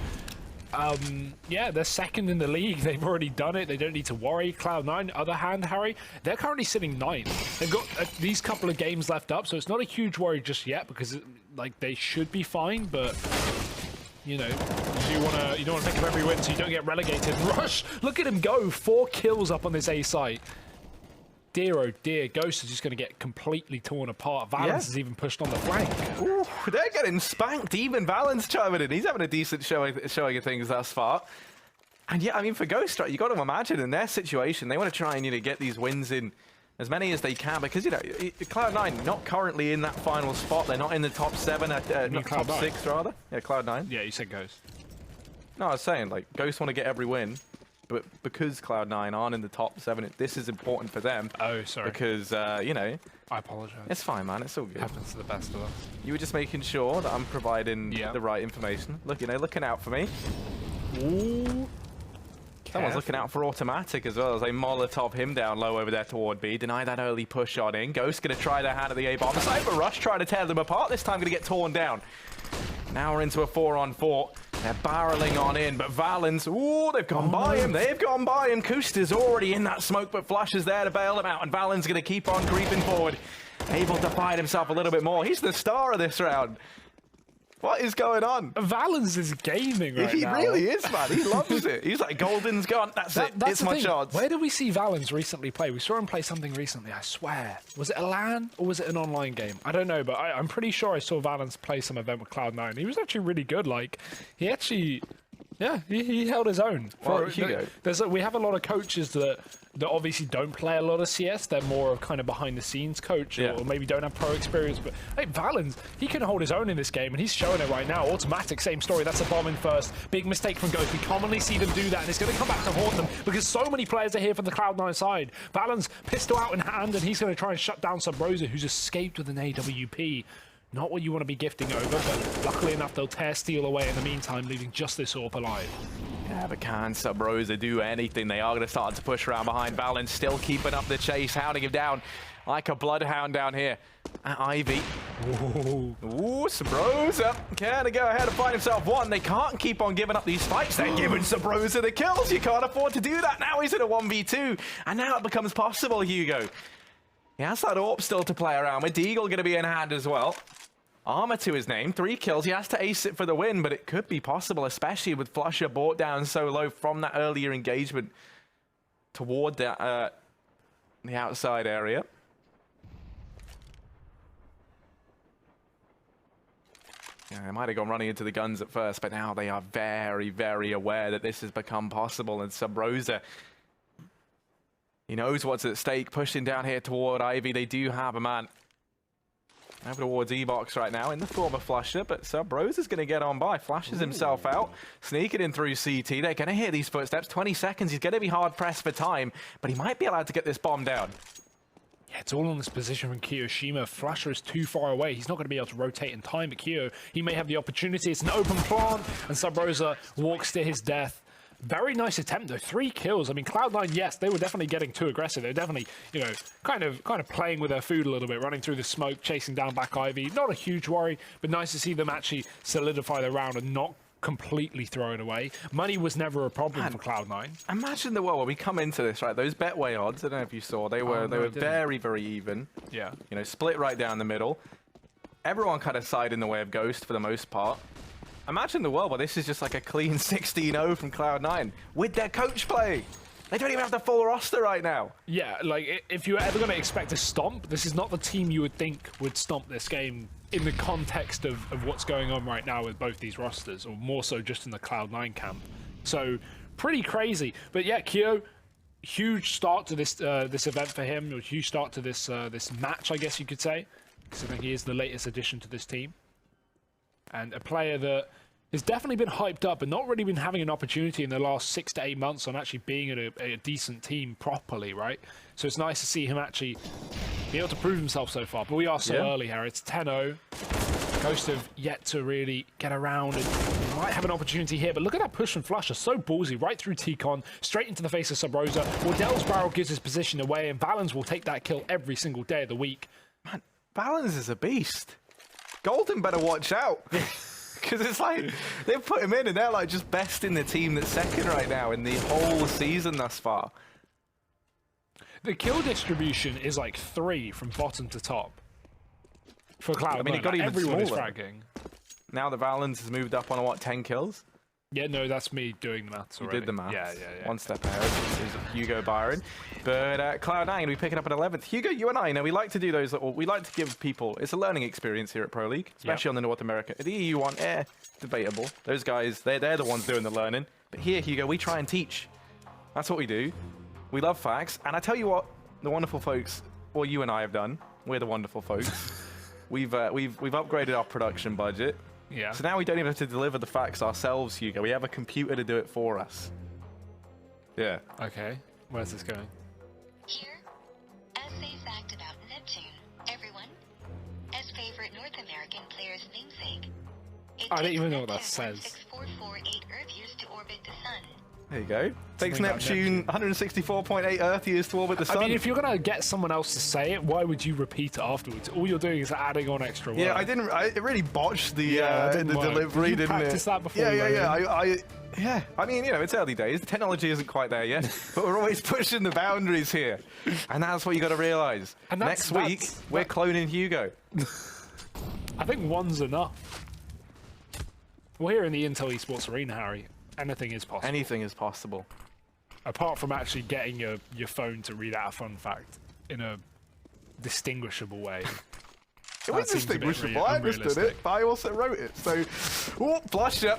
yeah, they're second in the league. They've already done it. They don't need to worry. Cloud9, other hand, Harry, they're currently sitting 9th. They've got these couple of games left up, so it's not a huge worry just yet because, like, they should be fine, but... You know, you don't want to pick up every win so you don't get relegated. Rush, look at him go. 4 kills up on this A site. Dear, oh dear, Ghost is just going to get completely torn apart. Valens is even pushed on the flank. Ooh, they're getting spanked. Even Valens chiming in. He's having a decent showing of things thus far. And yeah, I mean, for Ghost, right, you got to imagine in their situation, they want to try and, you know, get these wins in as many as they can, because, you know, Cloud9 not currently in that final spot. They're not in the top 7, not top 6 rather. Yeah, Cloud9. Yeah, you said Ghost. No, I was saying, like, Ghost want to get every win, but because Cloud9 aren't in the top 7, this is important for them. Oh, sorry. Because, you know... I apologize. It's fine, man. It's all good. Happens to the best of us. You were just making sure that I'm providing the right information. Look, you know, looking out for me. Ooh. Someone's looking out for Automatic as well as they Molotov him down low over there toward B. Deny that early push on in. Ghost going to try their hand at the A-bomb side, but Rush trying to tear them apart. This time going to get torn down. Now we're into a 4-on-4. They're barreling on in, but Valens, ooh, they've gone by him. They've gone by him. Kusta's already in that smoke, but Flush is there to bail them out, and Valens going to keep on creeping forward. Able to fight himself a little bit more. He's the star of this round. What is going on? Valens is gaming right now. He really is, man. He loves it. He's like, Golden's gone. That's it. It's my chance. Where did we see Valens recently play? We saw him play something recently, I swear. Was it a LAN or was it an online game? I don't know, but I'm pretty sure I saw Valens play some event with Cloud9. He was actually really good. Like, he actually... Yeah, he held his own. We have a lot of coaches that obviously don't play a lot of CS. They're more of kind of behind-the-scenes coach or maybe don't have pro experience. But hey, Valens, he can hold his own in this game, and he's showing it right now. Automatic, same story. That's a bomb in first. Big mistake from Ghost. We commonly see them do that, and it's going to come back to haunt them because so many players are here from the Cloud9 side. Valens, pistol out in hand, and he's going to try and shut down Sub-Rosa, who's escaped with an AWP. Not what you want to be gifting over, but luckily enough, they'll tear Steel away in the meantime, leaving just this AWP alive. Yeah, but can Sub-Rosa do anything? They are going to start to push around behind Valens, still keeping up the chase, hounding him down like a bloodhound down here at Ivy. Ooh, Sub-Rosa can he go ahead and find himself one. They can't keep on giving up these fights. They're giving Sub-Rosa the kills. You can't afford to do that. Now he's in a 1v2, and now it becomes possible, Hugo. He has that AWP still to play around with. Deagle going to be in hand as well. Armor to his name, 3 kills. He has to ace it for the win, but it could be possible, especially with Flusher brought down so low from that earlier engagement toward the outside area. Yeah, they might have gone running into the guns at first, but now they are very, very aware that this has become possible, and Sub-Rosa, he knows what's at stake, pushing down here toward Ivy. They do have a man over towards E-Box right now in the form of Flusher, but Sub-Rosa's going to get on by. Flashes himself out, sneaking in through CT. They're going to hear these footsteps. 20 seconds. He's going to be hard-pressed for time, but he might be allowed to get this bomb down. It's all on this position from Kiyoshima. Flusher is too far away. He's not going to be able to rotate in time. But Kiyo, he may have the opportunity. It's an open plant, and Sub Rosa walks to his death. Very nice attempt, though. 3 kills. I mean, Cloud9, yes, they were definitely getting too aggressive. They were definitely, you know, kind of playing with their food a little bit, running through the smoke, chasing down back Ivy. Not a huge worry, but nice to see them actually solidify the round and not completely throw it away. Money was never a problem for Cloud9. Imagine the world where we come into this, right? Those Betway odds, I don't know if you saw, they were very, very even. Yeah. You know, split right down the middle. Everyone kind of side in the way of Ghost for the most part. Imagine the world where this is just like a clean 16-0 from Cloud9 with their coach playing. They don't even have the full roster right now. Yeah, like, if you're ever going to expect a stomp, this is not the team you would think would stomp this game in the context of what's going on right now with both these rosters, or more so just in the Cloud9 camp. So, pretty crazy. But yeah, Kiyo, huge start to this this event for him, a huge start to this this match, I guess you could say. Because I think he is the latest addition to this team. And a player that has definitely been hyped up, but not really been having an opportunity in the last 6 to 8 months on actually being at a decent team properly, right? So it's nice to see him actually be able to prove himself so far. But we are so early here. It's 10-0. Ghost have yet to really get around and might have an opportunity here. But look at that push from Flusher. So ballsy. Right through T-Con, straight into the face of Sub Rosa. Wardell's barrel gives his position away, and Valens will take that kill every single day of the week. Man, Valens is a beast. Golden better watch out. Because it's like, they've put him in and they're like just best in the team that's second right now in the whole season thus far. The kill distribution is like 3 from bottom to top. For Cloud9, I mean, it got even everyone is smaller. fragging. Now the Valens has moved up on, what, 10 kills? Yeah, no, that's me doing the maths already. You did the maths. Yeah. One step ahead is Hugo Byron. But Cloud9, we pick it up at 11th. Hugo, you and I, we like to do those, we like to give people, it's a learning experience here at Pro League, especially on the North America. The EU one, debatable. Those guys, they're the ones doing the learning. But here, Hugo, we try and teach. That's what we do. We love facts. And I tell you what, the wonderful folks, or you and I have done, we're the wonderful folks. We've upgraded our production budget. Yeah. So now we don't even have to deliver the facts ourselves, Hugo. We have a computer to do it for us. Yeah. Okay. Where's this going? Here, essay fact about Neptune. Everyone, as favorite North American player's namesake. I don't even know what that says. 16448 Earth years to orbit the sun. There you go. Takes Something about Neptune 164.8 Earth years to orbit the sun. I mean, if you're going to get someone else to say it, why would you repeat it afterwards? All you're doing is adding on extra words. Yeah, it really botched the didn't work. delivery, Did you didn't it? practice that before? Yeah. I mean, it's early days. The technology isn't quite there yet, but we're always pushing the boundaries here. And that's what you got to realize. And Next week, we're cloning Hugo. I think one's enough. Well, here in the Intel Esports Arena, Harry, anything is possible. Anything is possible. Apart from actually getting your phone to read out a fun fact in a distinguishable way. It was distinguishable. I understood it, but I also wrote it. So, Flusher.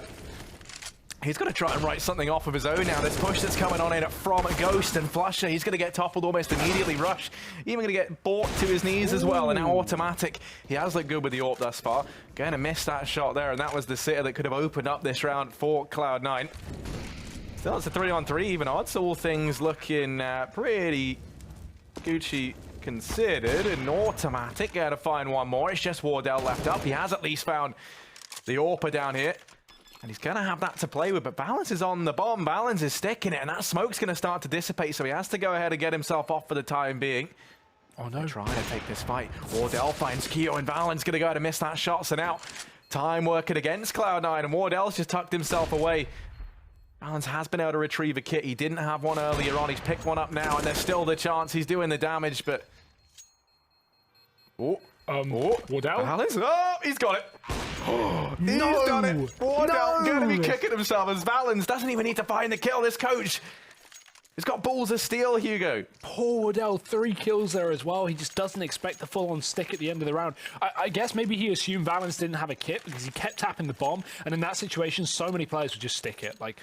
He's going to try and write something off of his own now. This push that's coming on in from Ghost and Flusher. He's going to get toppled almost immediately. Rush, even going to get bought to his knees as well. And now Automatic. He has looked good with the AWP thus far. Going to miss that shot there. And that was the sitter that could have opened up this round for Cloud9. Still, it's a 3-on-3 even odds. All things looking pretty Gucci considered. And Automatic going to find one more. It's just Wardell left up. He has at least found the AWPer down here. And he's going to have that to play with, but Valens is on the bomb. Valens is sticking it, and that smoke's going to start to dissipate, so he has to go ahead and get himself off for the time being. Oh, no. Trying to take this fight. Wardell finds Kiyo, and Valens going to go ahead and miss that shot, so now time working against Cloud9, and Wardell's just tucked himself away. Valens has been able to retrieve a kit. He didn't have one earlier on. He's picked one up now, and there's still the chance he's doing the damage, but... Wardell? Valens? Oh, he's got it. He's done it. Wardell going to be kicking himself as Valens doesn't even need to find the kill. This coach has got balls of steel, Hugo. Poor Wardell, 3 kills there as well. He just doesn't expect the full-on stick at the end of the round. I guess maybe he assumed Valens didn't have a kit because he kept tapping the bomb. And in that situation, so many players would just stick it. Like,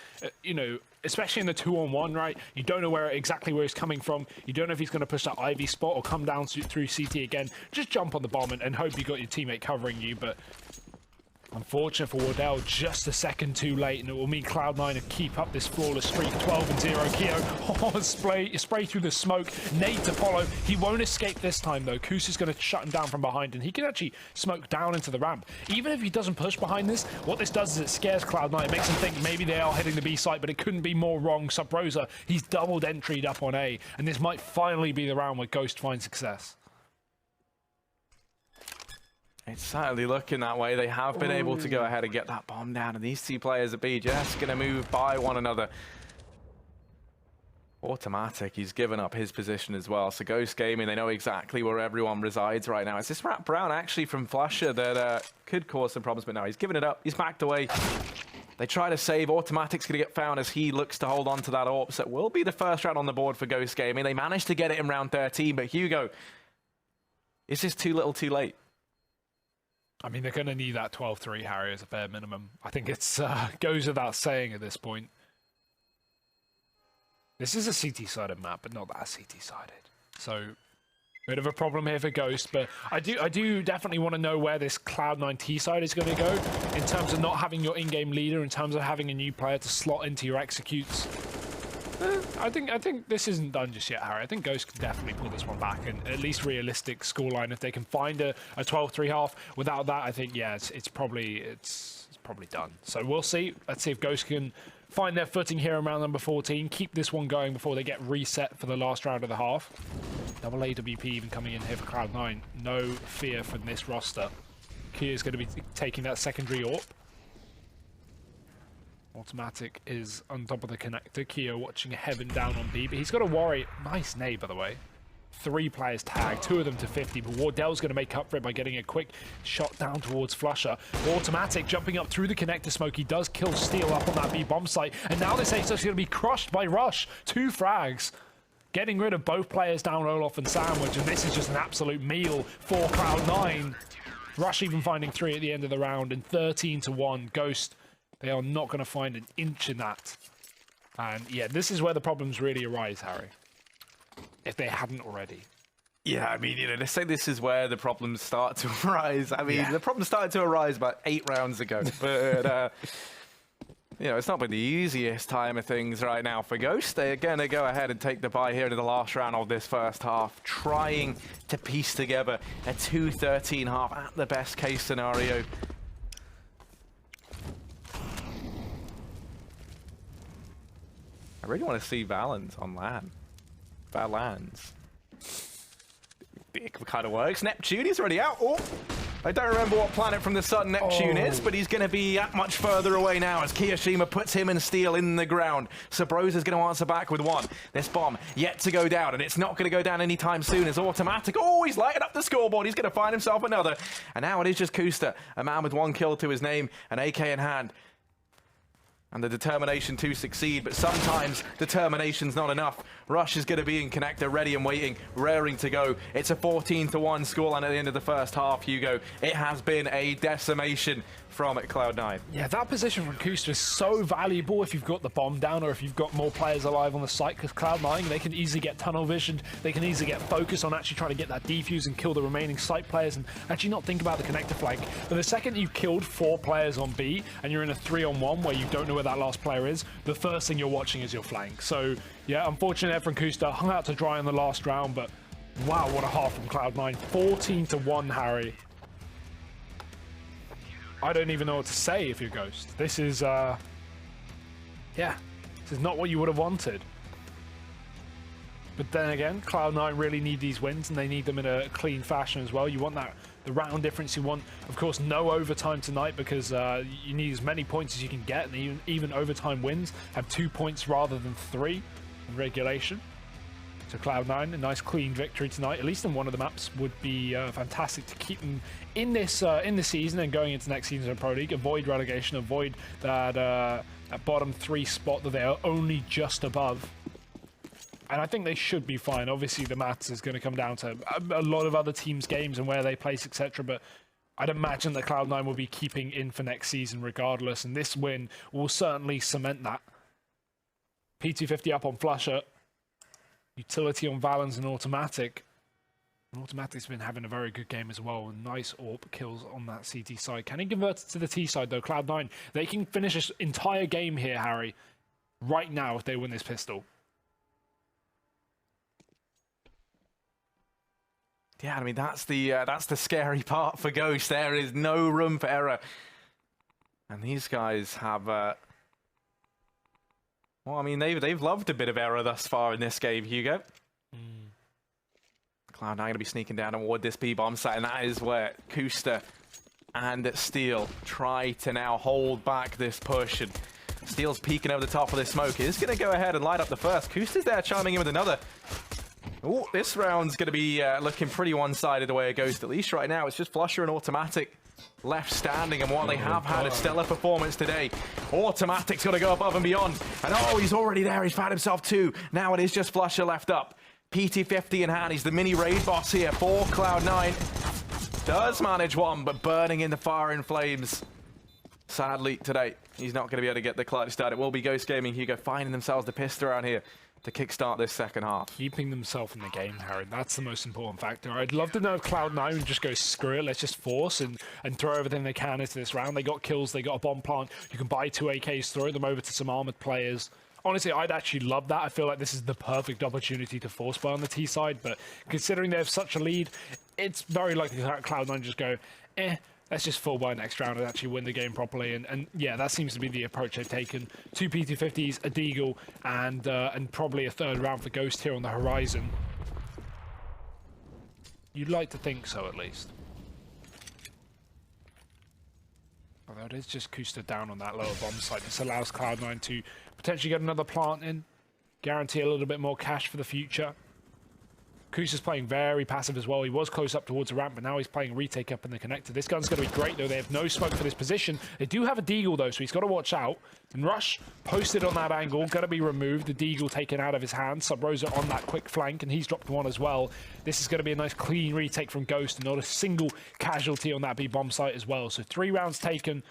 especially in the 2-on-1, right? You don't know exactly where he's coming from. You don't know if he's going to push that Ivy spot or come down through CT again. Just jump on the bomb and hope you got your teammate covering you. But Unfortunate for Wardell, just a second too late, and it will mean Cloud9 to keep up this flawless streak. 12-0. Keo, spray through the smoke. Nade to follow. He won't escape this time, though. Kusa's going to shut him down from behind, and he can actually smoke down into the ramp. Even if he doesn't push behind this, what this does is it scares Cloud9. It makes him think maybe they are hitting the B site, but it couldn't be more wrong. Subrosa, he's doubled entry'd up on A, and this might finally be the round where Ghost finds success. It's certainly looking that way. They have been able to go ahead and get that bomb down, and these two players at B just going to move by one another. Automatic, he's given up his position as well. So Ghost Gaming, they know exactly where everyone resides right now. It's this Rat Brown actually from Flusher that could cause some problems, but no, he's given it up. He's backed away. They try to save. Automatic's going to get found as he looks to hold on to that AWP. So it will be the first round on the board for Ghost Gaming. They managed to get it in round 13, but Hugo, is this too little too late? I mean, they're going to need that 12-3, Harry, as a bare minimum. I think it's goes without saying at this point. This is a CT-sided map, but not that CT-sided. So, bit of a problem here for Ghost, but I do definitely want to know where this Cloud9 T-side is going to go in terms of not having your in-game leader, in terms of having a new player to slot into your executes. I think this isn't done just yet, Harry. I think Ghost can definitely pull this one back, and at least realistic scoreline if they can find a 12-3 half. Without that, I think it's probably done. So we'll see. Let's see if Ghost can find their footing here around number 14, keep this one going before they get reset for the last round of the half. Double AWP even coming in here for Cloud9. No fear from this roster. Kia is going to be taking that secondary AWP. Automatic is on top of the connector. Keo watching Heaven down on B, but he's got to worry. Nice nade, by the way. 3 players tagged, 2 of them to 50, but Wardell's going to make up for it by getting a quick shot down towards Flusher. Automatic jumping up through the connector smoke. He does kill Steel up on that B bomb site, and now this Ace is going to be crushed by Rush. 2 frags. Getting rid of both players down, Olof and Sandwich, and this is just an absolute meal for Cloud9. Rush even finding 3 at the end of the round, and 13-1. Ghost, they are not going to find an inch in that. And yeah, this is where the problems really arise, Harry. If they hadn't already. Yeah, I mean, they say this is where the problems start to arise. I mean, the problems started to arise about 8 rounds ago. But, it's not been the easiest time of things right now for Ghost. They're going to go ahead and take the bye here in the last round of this first half, trying to piece together a 2-13 half at the best case scenario. I really want to see Valens on LAN. Valens. It kind of works. Neptune, he's already out. Oh, I don't remember what planet from the sun Neptune is, but he's going to be that much further away now as Kiyoshima puts him and Steel in the ground. Sabrosa is going to answer back with 1. This bomb yet to go down, and it's not going to go down anytime soon as Automatic. Oh, he's lighting up the scoreboard. He's going to find himself another. And now it is just Kusta, a man with 1 kill to his name, an AK in hand. And the determination to succeed, but sometimes determination's not enough. Rush is going to be in connector, ready and waiting, raring to go. It's a 14-1 scoreline at the end of the first half, Hugo. It has been a decimation from Cloud9. Yeah, that position from Kusta is so valuable if you've got the bomb down or if you've got more players alive on the site, because Cloud9, they can easily get tunnel visioned, they can easily get focused on actually trying to get that defuse and kill the remaining site players and actually not think about the connector flank. But the second you killed 4 players on B and you're in a 3-on-1 where you don't know where that last player is, the first thing you're watching is your flank. So yeah, unfortunate from Kusta, hung out to dry in the last round, but wow, what a half from Cloud9. 14-1, Harry. I don't even know what to say if you're Ghost. This is, this is not what you would have wanted. But then again, Cloud9 really need these wins, and they need them in a clean fashion as well. You want the round difference. You want, of course, no overtime tonight because you need as many points as you can get, and even overtime wins have 2 points rather than 3 in regulation. So Cloud9, a nice clean victory tonight, at least in one of the maps, would be fantastic to keep them in this season and going into next season of Pro League. Avoid relegation, avoid that bottom 3 spot that they are only just above. And I think they should be fine. Obviously, the maths is going to come down to a lot of other teams' games and where they place, etc. But I'd imagine that Cloud9 will be keeping in for next season regardless, and this win will certainly cement that. P250 up on Flusher. Utility on Valens and Automatic. Automatic's been having a very good game as well. Nice AWP kills on that CT side. Can he convert it to the T side though? Cloud9, they can finish this entire game here, Harry, right now if they win this pistol. Yeah, I mean, that's the scary part for Ghost. There is no room for error. And these guys have... well, I mean, they've loved a bit of error thus far in this game, Hugo. Cloud9 going to be sneaking down toward this B-bomb site, and that is where Kusta and Steel try to now hold back this push. And Steel's peeking over the top of this smoke. He's going to go ahead and light up the first. Kusta's there chiming in with another. Oh, this round's going to be looking pretty one-sided the way it goes. At least right now, it's just Flusher and Automatic left standing, and while they have had a stellar performance today, Automatic's got to go above and beyond. And oh, he's already there. He's found himself two. Now it is just Flusher left up. PT50 in hand. He's the mini raid boss here for Cloud9. Does manage one, but burning in the fire and flames. Sadly, today, he's not going to be able to get the clutch start. It will be Ghost Gaming Hugo finding themselves the pistol around here to kickstart this second half. Keeping themselves in the game, Harry. That's the most important factor. I'd love to know if Cloud9 would just go, screw it, let's just force and throw everything they can into this round. They got kills, they got a bomb plant. You can buy 2 AKs, throw them over to some armored players. Honestly, I'd actually love that. I feel like this is the perfect opportunity to force buy on the T side, but considering they have such a lead, it's very likely that Cloud9 just go, let's just full buy next round and actually win the game properly. And yeah, that seems to be the approach they've taken. 2 PT50s, a Deagle, and probably a third round for Ghost here on the horizon. You'd like to think so, at least. Although it is just Kusta down on that lower bomb site. This allows Cloud9 to potentially get another plant in, guarantee a little bit more cash for the future. Kusta's playing very passive as well. He was close up towards the ramp, but now he's playing retake up in the connector. This gun's going to be great, though. They have no smoke for this position. They do have a Deagle, though, so he's got to watch out. And Rush posted on that angle, going to be removed. The Deagle taken out of his hand. Sub-Rosa on that quick flank, and he's dropped one as well. This is going to be a nice clean retake from Ghost, and not a single casualty on that B-bomb site as well. So 3 rounds taken,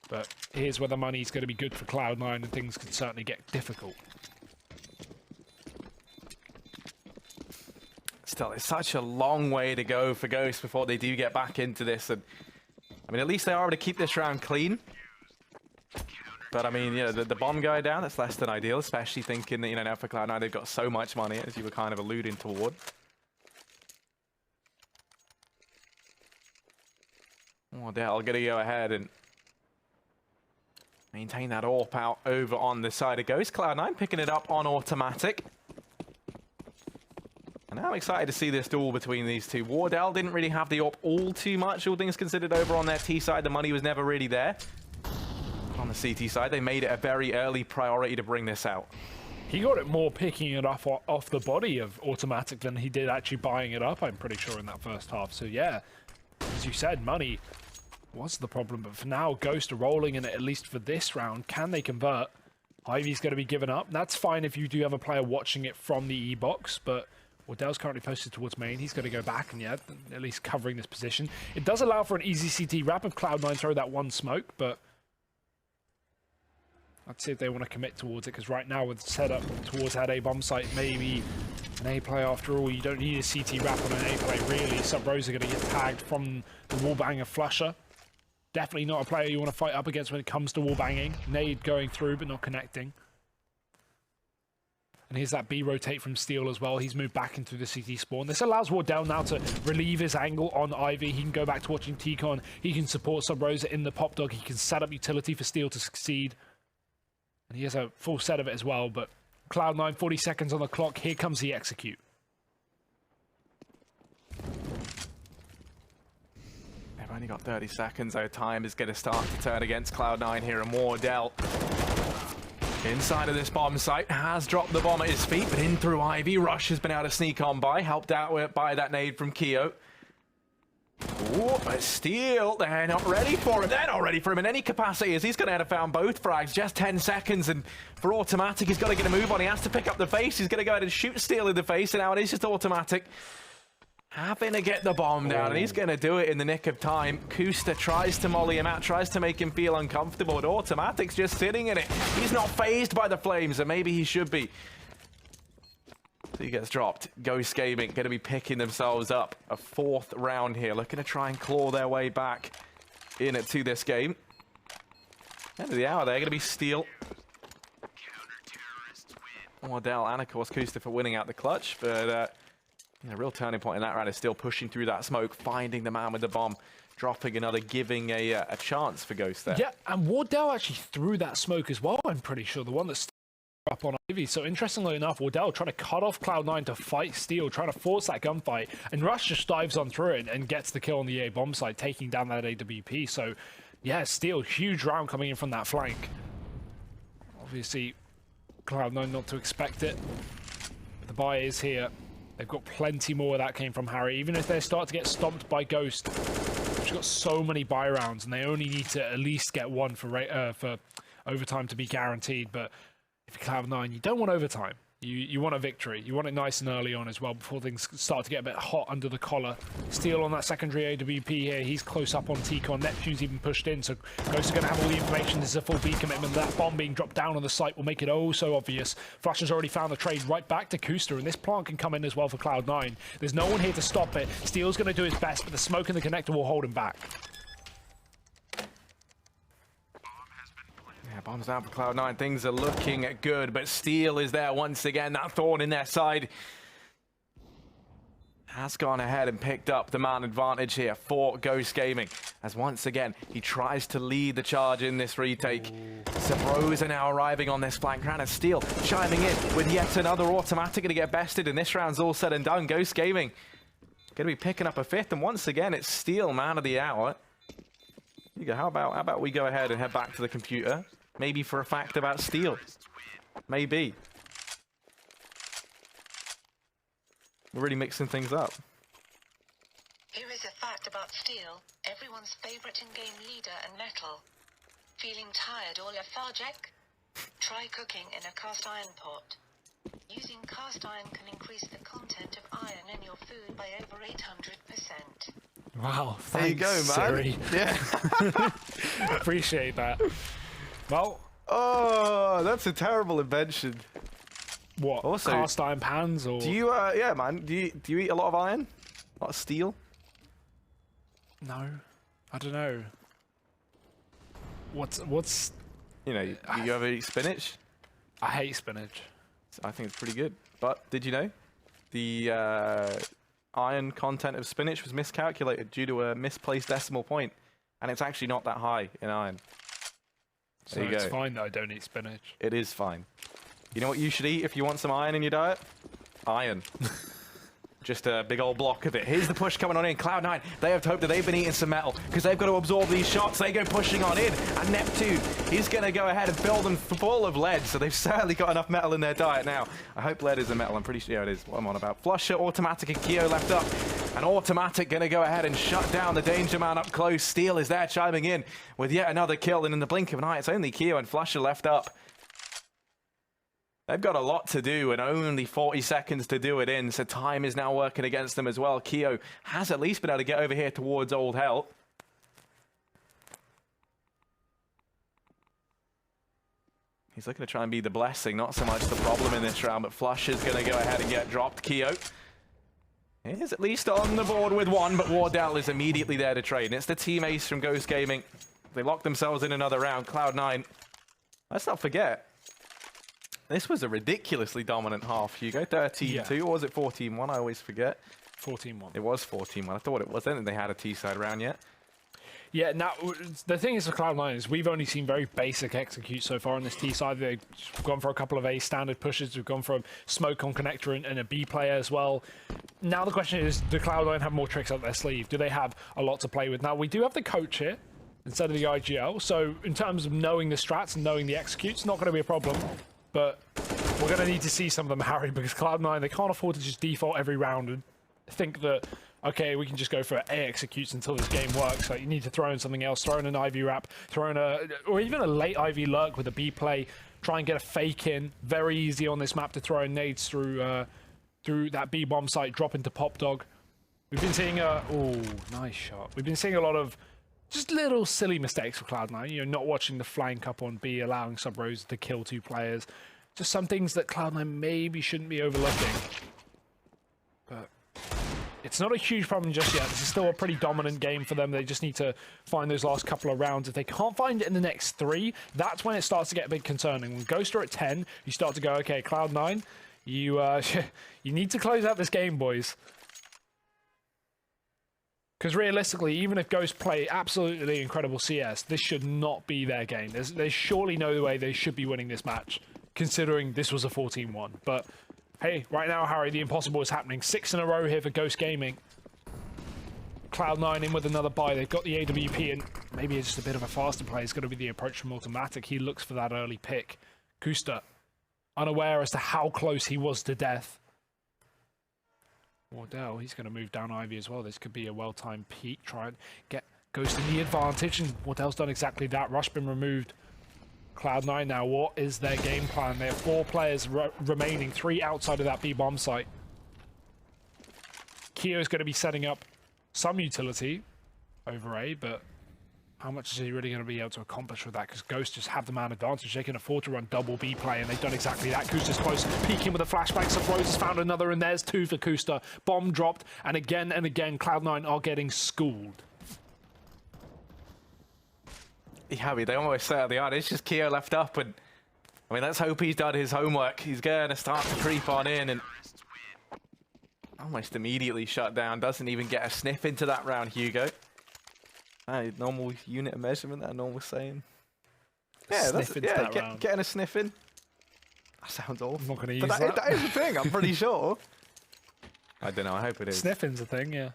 but here's where the money's going to be good for Cloud9, and things could certainly get difficult. Still, it's such a long way to go for Ghost before they do get back into this. And I mean, at least they are able to keep this round clean. But I mean, you know, the bomb guy down, that's less than ideal, especially thinking that, you know, now for Cloud9 they've got so much money, as you were kind of alluding toward. Oh, Dell gonna go ahead and maintain that AWP out over on the side of Ghost. Cloud9 picking it up on Automatic. And I'm excited to see this duel between these two. Wardell didn't really have the AWP all too much, all things considered, over on their T side. The money was never really there. On the CT side, they made it a very early priority to bring this out. He got it more picking it off the body of Automatic than he did actually buying it up, I'm pretty sure, in that first half. So yeah, as you said, money was the problem. But for now, Ghost are rolling in it, at least for this round. Can they convert? Ivy's going to be given up. That's fine if you do have a player watching it from the E-box, but Wardell's currently posted towards main. He's going to go back and, yeah, at least covering this position. It does allow for an easy CT wrap if Cloud9 throw that one smoke, but I'd see if they want to commit towards it, because right now with setup towards that A bomb site, maybe an A play after all. You don't need a CT wrap on an A play, really. Sub-Rosa are going to get tagged from the wallbanger Flusher. Definitely not a player you want to fight up against when it comes to wallbanging. Nade going through, but not connecting. And here's that B rotate from Steel as well. He's moved back into the CT spawn. This allows Wardell now to relieve his angle on Ivy. He can go back to watching T-Con. He can support Sub-Rosa in the pop dog. He can set up utility for Steel to succeed. And he has a full set of it as well. But Cloud9, 40 seconds on the clock. Here comes the execute. They've only got 30 seconds, so time is going to start to turn against Cloud9 here. And Wardell, inside of this bomb site, has dropped the bomb at his feet, but in through Ivy. Rush has been able to sneak on by, helped out by that nade from Keo. Ooh, but Steel, they're not ready for him. They're not ready for him in any capacity, as he's going to have found both frags. Just 10 seconds, and for Automatic, he's got to get a move on. He has to pick up the face. He's going to go ahead and shoot Steel in the face, and now it is just Automatic having to get the bomb down, and he's going to do it in the nick of time. Kusta tries to molly him out, tries to make him feel uncomfortable, but Automatic's just sitting in it. He's not phased by the flames, and maybe he should be. So he gets dropped. Ghost Gaming going to be picking themselves up. A 4th round here, looking to try and claw their way back into this game. End of the hour, they're going to be Steel. Wardell and, of course, Kuster for winning out the clutch. But a real turning point in that round is Steel pushing through that smoke, finding the man with the bomb, dropping another, giving a chance for Ghost there. Yeah, and Wardell actually threw that smoke as well, I'm pretty sure. The one that's up on Ivy. So interestingly enough, Wardell trying to cut off Cloud9 to fight Steel, trying to force that gunfight, and Rush just dives on through it and gets the kill on the A bomb side, taking down that AWP. So yeah, Steel, huge round coming in from that flank. Obviously, Cloud9 not to expect it. But the buy is here. They've got plenty more where that came from, Harry. Even if they start to get stomped by Ghost, they've got so many buy rounds, and they only need to at least get one for overtime to be guaranteed. But if you're Cloud9, you don't want overtime. You want a victory. You want it nice and early on as well before things start to get a bit hot under the collar. Steel on that secondary AWP here. He's close up on T-Con. Neptune's even pushed in, so Ghost are going to have all the information. This is a full B commitment. That bomb being dropped down on the site will make it oh so obvious. Flash has already found the trade right back to Kuster, and this plant can come in as well for Cloud9. There's no one here to stop it. Steel's going to do his best, but the smoke in the connector will hold him back. Bombs down for Cloud9. Things are looking good, but Steel is there once again. That thorn in their side has gone ahead and picked up the man advantage here for Ghost Gaming, as once again he tries to lead the charge in this retake. Sabros are now arriving on this flank round, and Steel chiming in with yet another automatic to get bested, and this round's all said and done. Ghost Gaming going to be picking up a 5th, and once again it's Steel man of the hour. Hugo, how about we go ahead and head back to the computer? Maybe for a fact about Steel. Maybe. We're really mixing things up. Here is a fact about Steel, everyone's favorite in-game leader and metal. Feeling tired or lethargic? Try cooking in a cast iron pot. Using cast iron can increase the content of iron in your food by over 800%. Wow, thanks, there you go, man. Siri. Yeah. Appreciate that. Well, oh, that's a terrible invention. What? Also, cast iron pans or? Do you? Yeah, man. Do you eat a lot of iron? A lot of steel? No, I don't know. What's? You know, do you ever eat spinach? I hate spinach. I think it's pretty good. But did you know the iron content of spinach was miscalculated due to a misplaced decimal point, and it's actually not that high in iron. So it's fine that I don't eat spinach. It is fine. You know what you should eat if you want some iron in your diet? Iron. Just a big old block of it. Here's the push coming on in. Cloud9, they have to hope that they've been eating some metal because they've got to absorb these shots. They go pushing on in. And Neptune, he's going to go ahead and fill them full of lead. So they've certainly got enough metal in their diet now. I hope lead is a metal. I'm pretty sure it is what I'm on about. Flusher, Automatic, and Keo left up. And Automatic going to go ahead and shut down the Danger Man up close. Steel is there chiming in with yet another kill. And in the blink of an eye, it's only Keo and Flusher left up. They've got a lot to do and only 40 seconds to do it in, so time is now working against them as well. Keo has at least been able to get over here towards Old Hell. He's looking to try and be the blessing, not so much the problem in this round, but Flush is going to go ahead and get dropped. Keo is at least on the board with one, but Wardell is immediately there to trade. And it's the team ace from Ghost Gaming. They lock themselves in another round. Cloud9, let's not forget, this was a ridiculously dominant half, Hugo. 13-2, or was it 14-1? I always forget. 14-1. It was 14-1. I thought it was. I don't think they had a T-side round yet. Yeah, now, the thing is for Cloud9 is we've only seen very basic execute so far on this T-side. They've gone for a couple of A standard pushes. We've gone from smoke on connector and a B player as well. Now the question is, do Cloud9 have more tricks up their sleeve? Do they have a lot to play with? Now, we do have the coach here instead of the IGL. So in terms of knowing the strats and knowing the executes, not going to be a problem. But we're going to need to see some of them, Harry, because Cloud9, they can't afford to just default every round and think that, okay, we can just go for A executes until this game works. Like, you need to throw in something else, throw in an Ivy wrap, throw in or even a late Ivy lurk with a B play, try and get a fake in. Very easy on this map to throw in nades through that B bomb site, drop into Pop Dog. We've been seeing nice shot. We've been seeing a lot of just little silly mistakes for Cloud9, you know, not watching the flank up on B, allowing Sub Rose to kill two players. Just some things that Cloud9 maybe shouldn't be overlooking. But it's not a huge problem just yet. This is still a pretty dominant game for them. They just need to find those last couple of rounds. If they can't find it in the next 3, that's when it starts to get a bit concerning. When Ghost are at 10, you start to go, okay, Cloud9, you you need to close out this game, boys. Because realistically, even if Ghost play absolutely incredible CS, this should not be their game. There's surely no way they should be winning this match, considering this was a 14-1. But hey, right now, Harry, the impossible is happening. 6 in a row here for Ghost Gaming. Cloud9 in with another buy. They've got the AWP, and maybe it's just a bit of a faster play. It's going to be the approach from Automatic. He looks for that early pick. Kusta, unaware as to how close he was to death. Wardell, he's going to move down Ivy as well. This could be a well-timed peek. Try and get Ghost in the advantage, and Wardell's done exactly that. Rush been removed. Cloud9 now, what is their game plan? They have 4 players remaining, 3 outside of that B-bomb site. Keo's going to be setting up some utility over A, but how much is he really going to be able to accomplish with that? Because Ghost just have the man advantage. They can afford to run double B play, and they've done exactly that. Kusta's close, peeking with a flashbang. Subrose has found another, and there's 2 for Kusta. Bomb dropped, and again, Cloud9 are getting schooled. Yeah, they almost set out the yard. It's just Keo left up, and I mean, let's hope he's done his homework. He's going to start to creep on in, and almost immediately shut down. Doesn't even get a sniff into that round, Hugo. Normal unit of measurement, that normal saying. Yeah, getting a sniff in. That sounds awful. I'm not going to use but that. That is a thing, I'm pretty sure. I don't know, I hope it is. Sniffing's a thing, yeah.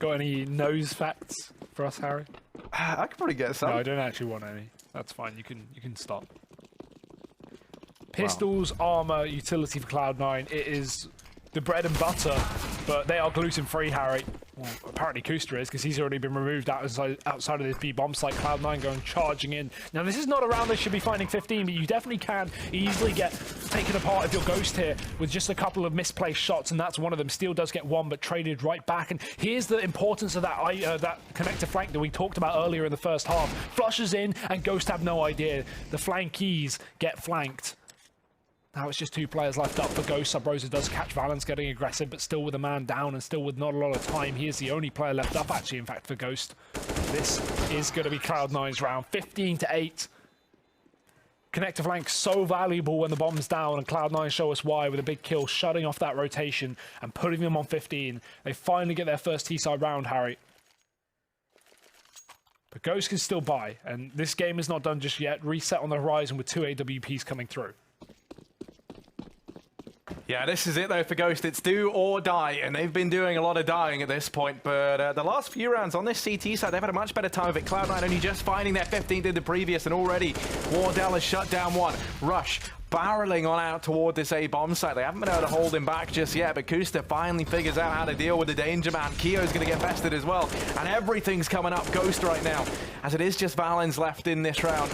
Got any nose facts for us, Harry? I could probably get some. No, I don't actually want any. That's fine, you can stop. Pistols, armor, utility for Cloud9. It is the bread and butter, but they are gluten-free, Harry. Well, apparently Kusta is, because he's already been removed outside of this B-bomb site. Cloud9 going charging in. Now, this is not a round they should be finding 15, but you definitely can easily get taken apart if you're Ghost here with just a couple of misplaced shots, and that's one of them. Steel does get one, but traded right back. And here's the importance of that connector flank that we talked about earlier in the first half. Flushes in, and Ghost have no idea. The flankies get flanked. Now it's just 2 players left up for Ghost. Subrosa does catch Valence getting aggressive, but still with a man down and still with not a lot of time. He is the only player left up, actually, in fact, for Ghost. This is going to be Cloud9's round. 15-8. Connector flank so valuable when the bomb's down, and Cloud9 show us why with a big kill, shutting off that rotation and putting them on 15. They finally get their first T-side round, Harry. But Ghost can still buy, and this game is not done just yet. Reset on the horizon with 2 AWPs coming through. Yeah, this is it though for Ghost. It's do or die, and they've been doing a lot of dying at this point. But the last few rounds on this CT side, they've had a much better time of it. Cloud9 only just finding their 15th in the previous, and already Wardell has shut down one. Rush barreling on out toward this A-bomb site. They haven't been able to hold him back just yet, but Kusta finally figures out how to deal with the danger man. Keo's going to get bested as well, and everything's coming up Ghost right now, as it is just Valens left in this round.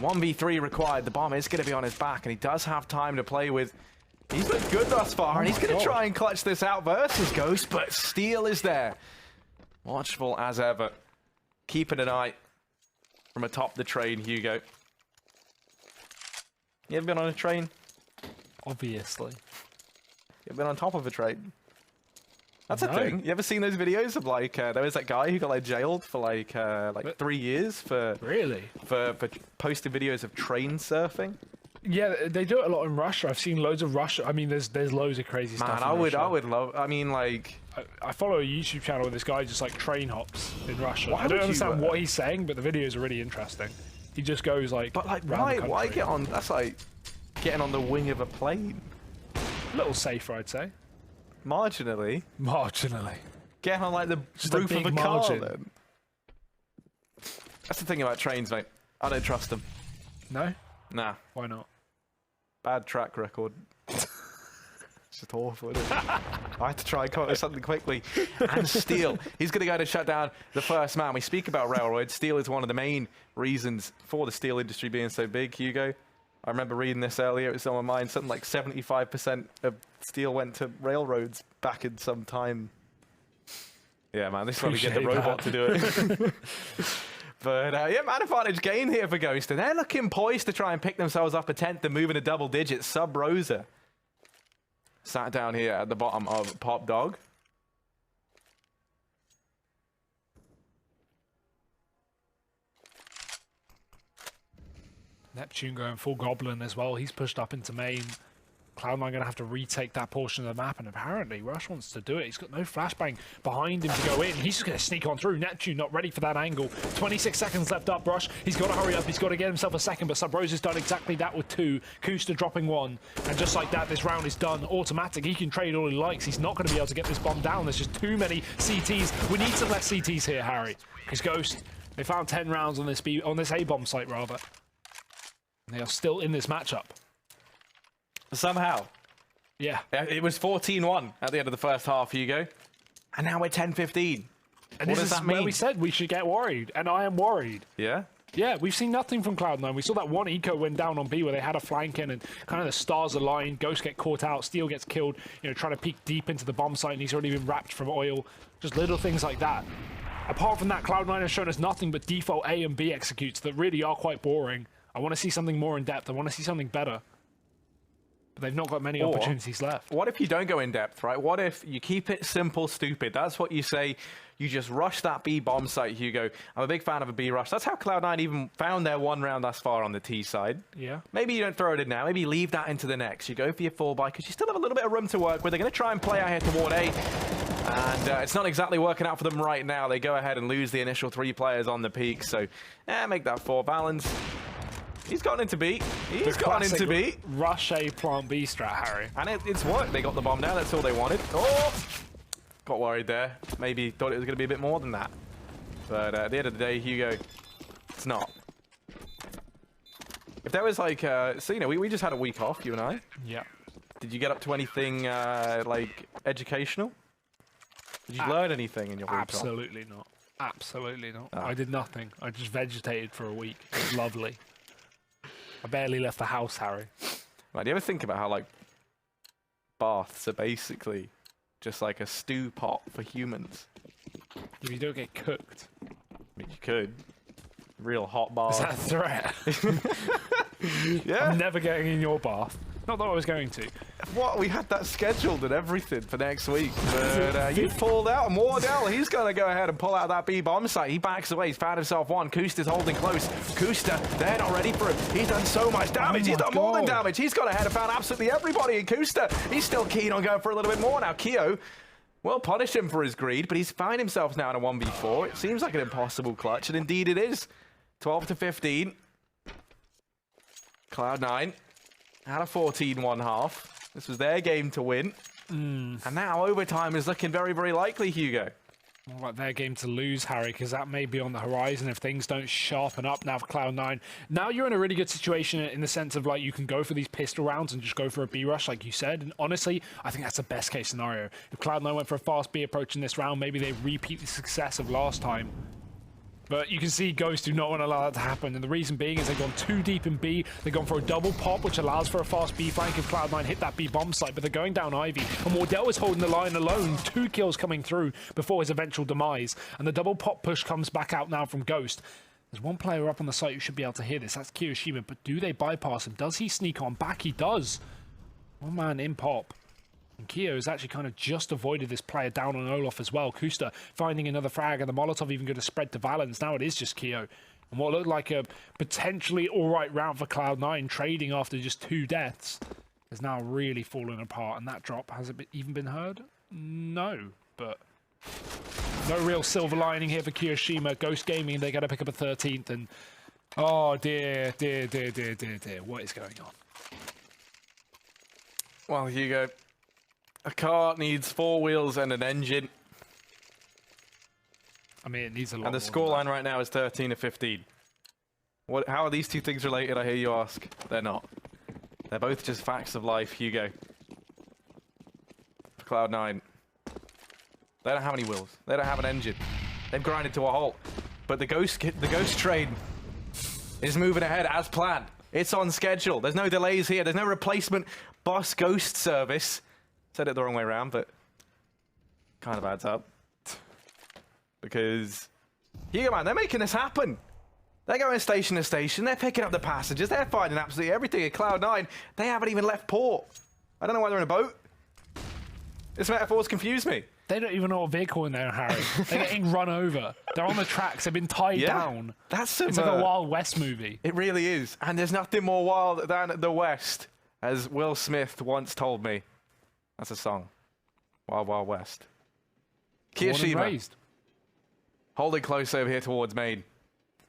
1v3 required. The bomb is going to be on his back, and he does have time to play with. He's looked good thus far, and he's going to try and clutch this out versus Ghost, but Steel is there. Watchful as ever. Keeping an eye from atop the train, Hugo. You ever been on a train? Obviously. You ever been on top of a train? That's a thing. You ever seen those videos of like, there was that guy who got like jailed for like 3 years for... Really? For posting videos of train surfing? Yeah, they do it a lot in Russia. I've seen loads of Russia. I mean, there's loads of crazy stuff. Man, I would love. I mean, like, I follow a YouTube channel where this guy just like train hops in Russia. I don't understand what he's saying, but the videos are really interesting. He just goes like, but like, round why get on? That's like getting on the wing of a plane. A little safer, I'd say. Marginally. Marginally. Getting on like the roof of a car. Then. That's the thing about trains, mate. I don't trust them. No. Nah. Why not? Bad track record. It's just awful, isn't it? I had to try and come up with something quickly. And Steel, he's going to go to shut down the first man. We speak about railroads. Steel is one of the main reasons for the steel industry being so big, Hugo. I remember reading this earlier. It was on my mind. Something like 75% of steel went to railroads back in some time. Yeah, man, this is why we get the robot to do it. But yeah, man advantage gain here for Ghost, and they're looking poised to try and pick themselves up a 10th and move into double digits. Sub Rosa sat down here at the bottom of Pop Dog. Neptune going full Goblin as well. He's pushed up into main. Cloud9 going to have to retake that portion of the map, and apparently Rush wants to do it. He's got no flashbang behind him to go in. He's just going to sneak on through. Neptune not ready for that angle. 26 seconds left up. Rush, he's got to hurry up. He's got to get himself a second, but Sub Rose has done exactly that with 2. Kusta dropping 1. And just like that, this round is done. Automatic. He can trade all he likes. He's not going to be able to get this bomb down. There's just too many CTs. We need some less CTs here, Harry. Because Ghost, they found 10 rounds on this A-bomb site, rather. They are still in this matchup. Somehow. Yeah. It was 14-1 at the end of the first half, Hugo. And now we're 10-15. And what this does is that where mean? we said we should get worried. And I am worried. Yeah? Yeah, we've seen nothing from Cloud9. We saw that one eco went down on B where they had a flank in and kind of the stars aligned. Ghost get caught out. Steel gets killed, you know, trying to peek deep into the bomb site, and he's already been wrapped from oil. Just little things like that. Apart from that, Cloud9 has shown us nothing but default A and B executes that really are quite boring. I want to see something more in depth. I want to see something better. But they've not got many opportunities left. What if you don't go in depth, right? What if you keep it simple, stupid? That's what you say. You just rush that B bomb site, Hugo. I'm a big fan of a B rush. That's how Cloud9 even found their 1 round thus far on the T side. Yeah. Maybe you don't throw it in now. Maybe you leave that into the next. You go for your full buy because you still have a little bit of room to work with. They're going to try and play out here toward A. And it's not exactly working out for them right now. They go ahead and lose the initial 3 players on the peak. So, make that 4 balance. He's gone into B. He's gone into B. Rush A, plant B strat, Harry. And it's worked. They got the bomb down. That's all they wanted. Oh! Got worried there. Maybe thought it was going to be a bit more than that. But at the end of the day, Hugo, it's not. If there was like, so you know, we just had a week off, you and I. Yeah. Did you get up to anything like educational? Did you learn anything in your week off? Absolutely not. Absolutely not. I did nothing. I just vegetated for a week. It was lovely. I barely left the house, Harry. Right, do you ever think about how like baths are basically just like a stew pot for humans? If you don't get cooked. I mean, you could. Real hot bath. Is that a threat? Yeah. I'm never getting in your bath. Not that I was going to. What? We had that scheduled and everything for next week. But you pulled out. And Wardell, he's going to go ahead and pull out that B bomb site. He backs away. He's found himself 1. Kusta's holding close. Kusta, they're not ready for him. He's done so much damage. He's done more than damage. He's gone ahead and found absolutely everybody. And Kusta, he's still keen on going for a little bit more. Now, Keo will punish him for his greed, but he's found himself now in a 1v4. It seems like an impossible clutch, and indeed it is. 12-15. Cloud9 had a 14-1 half. This was their game to win. And now overtime is looking very, very likely, Hugo. More like their game to lose, Harry, because that may be on the horizon if things don't sharpen up now for Cloud9. Now you're in a really good situation in the sense of, like, you can go for these pistol rounds and just go for a B rush, like you said. And honestly, I think that's the best case scenario. If Cloud9 went for a fast B approach in this round, maybe they repeat the success of last time. But you can see Ghost do not want to allow that to happen, and the reason being is they've gone too deep in B. They've gone for a double pop, which allows for a fast B flank if Cloud9 hit that B bomb site, but they're going down Ivy, and Wardell is holding the line alone. 2 kills coming through before his eventual demise, and the double pop push comes back out now from Ghost. There's 1 player up on the site who should be able to hear this. That's Kiyoshima, but do they bypass him? Does he sneak on back? He does. 1 man in pop. And Keo has actually kind of just avoided this player down on Olaf as well. Kusta finding another frag, and the Molotov even going to spread to Valens. Now it is just Keo. And what looked like a potentially alright round for Cloud9, trading after just 2 deaths, has now really fallen apart. And that drop, has it even been heard? No, but no real silver lining here for Kiyoshima. Ghost Gaming, they got to pick up a 13th, and oh dear, dear, dear, dear, dear, dear. What is going on? Well, Hugo, a car needs 4 wheels and an engine. I mean, it needs a lot. And the scoreline right now is 13-15. How are these 2 things related, I hear you ask? They're not. They're both just facts of life, Hugo. For Cloud9. They don't have any wheels. They don't have an engine. They've grinded to a halt. But the ghost train is moving ahead as planned. It's on schedule. There's no delays here. There's no replacement bus ghost service. Said it the wrong way around, but kind of adds up. Because, Hugo, man, they're making this happen. They're going station to station. They're picking up the passengers. They're finding absolutely everything. At Cloud9, they haven't even left port. I don't know why they're in a boat. This metaphor's confused me. They don't even know what vehicle in there, Harry. They're getting run over. They're on the tracks. They've been tied down. It's like a Wild West movie. It really is. And there's nothing more wild than the West, as Will Smith once told me. That's a song. Wild Wild West. Kiyoshiba holding close over here towards main.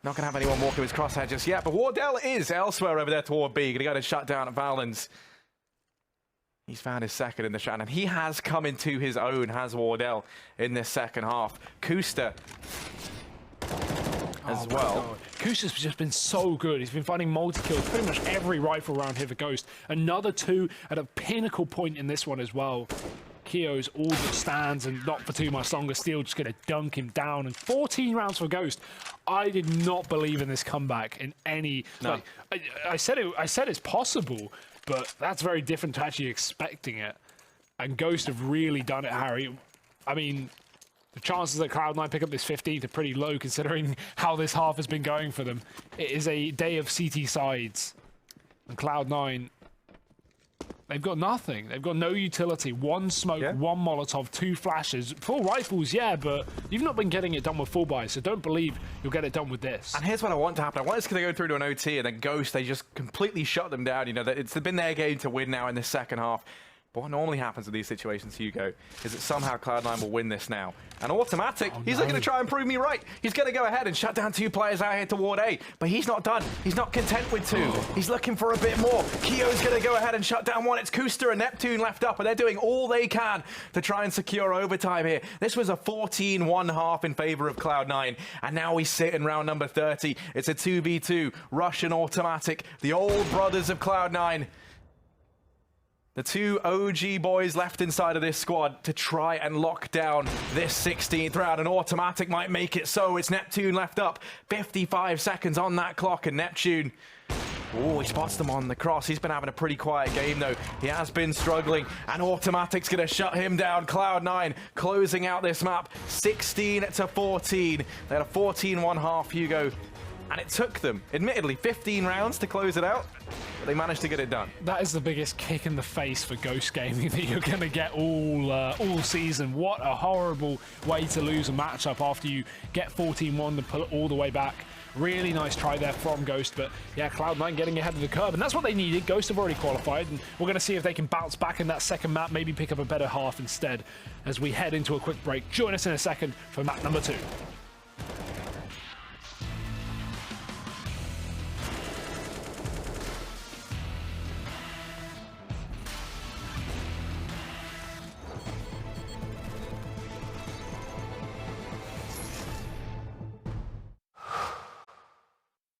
Not going to have anyone walking his crosshair just yet, but Wardell is elsewhere over there toward B. Going to go to shut down at Valens. He's found his second in the shot, and he has come into his own, has Wardell, in this second half. Kuster as well. Kuster's just been so good. He's been finding multi-kills pretty much every rifle round here for Ghost. Another 2 at a pinnacle point in this one as well. Kio's all that stands and not for too much longer. Steel just going to dunk him down. And 14 rounds for Ghost. I did not believe in this comeback in any... No. Like, I said it's possible, but that's very different to actually expecting it. And Ghost have really done it, Harry. I mean, the chances that Cloud9 pick up this 15th are pretty low considering how this half has been going for them. It is a day of CT sides. And Cloud9... they've got nothing. They've got no utility. 1 smoke, 1 Molotov, 2 flashes. Full rifles, yeah, but you've not been getting it done with full buys, so don't believe you'll get it done with this. And here's what I want to happen. I want us to go through to an OT, and then Ghost, they just completely shut them down. You know, it's been their game to win now in this second half. But what normally happens in these situations, Hugo, is that somehow Cloud9 will win this now. And Automatic, he's looking to try and prove me right. He's going to go ahead and shut down 2 players out here toward A. But he's not done. He's not content with 2. He's looking for a bit more. Kio's going to go ahead and shut down 1. It's Kuster and Neptune left up, and they're doing all they can to try and secure overtime here. This was a 14-1 half in favor of Cloud9. And now we sit in round number 30. It's a 2v2. Rush and Automatic, the old brothers of Cloud9. The 2 OG boys left inside of this squad to try and lock down this 16th round. And Automatic might make it so. It's Neptune left up. 55 seconds on that clock. And Neptune, oh, he spots them on the cross. He's been having a pretty quiet game, though. He has been struggling. And Automatic's going to shut him down. Cloud9 closing out this map. 16-14. They had a 14-1 half, Hugo. And it took them, admittedly, 15 rounds to close it out, but they managed to get it done. That is the biggest kick in the face for Ghost Gaming that you're going to get all season. What a horrible way to lose a matchup after you get 14-1 to pull it all the way back. Really nice try there from Ghost, but yeah, Cloud9 getting ahead of the curve, and that's what they needed. Ghost have already qualified, and we're going to see if they can bounce back in that second map, maybe pick up a better half instead as we head into a quick break. Join us in a second for map number 2.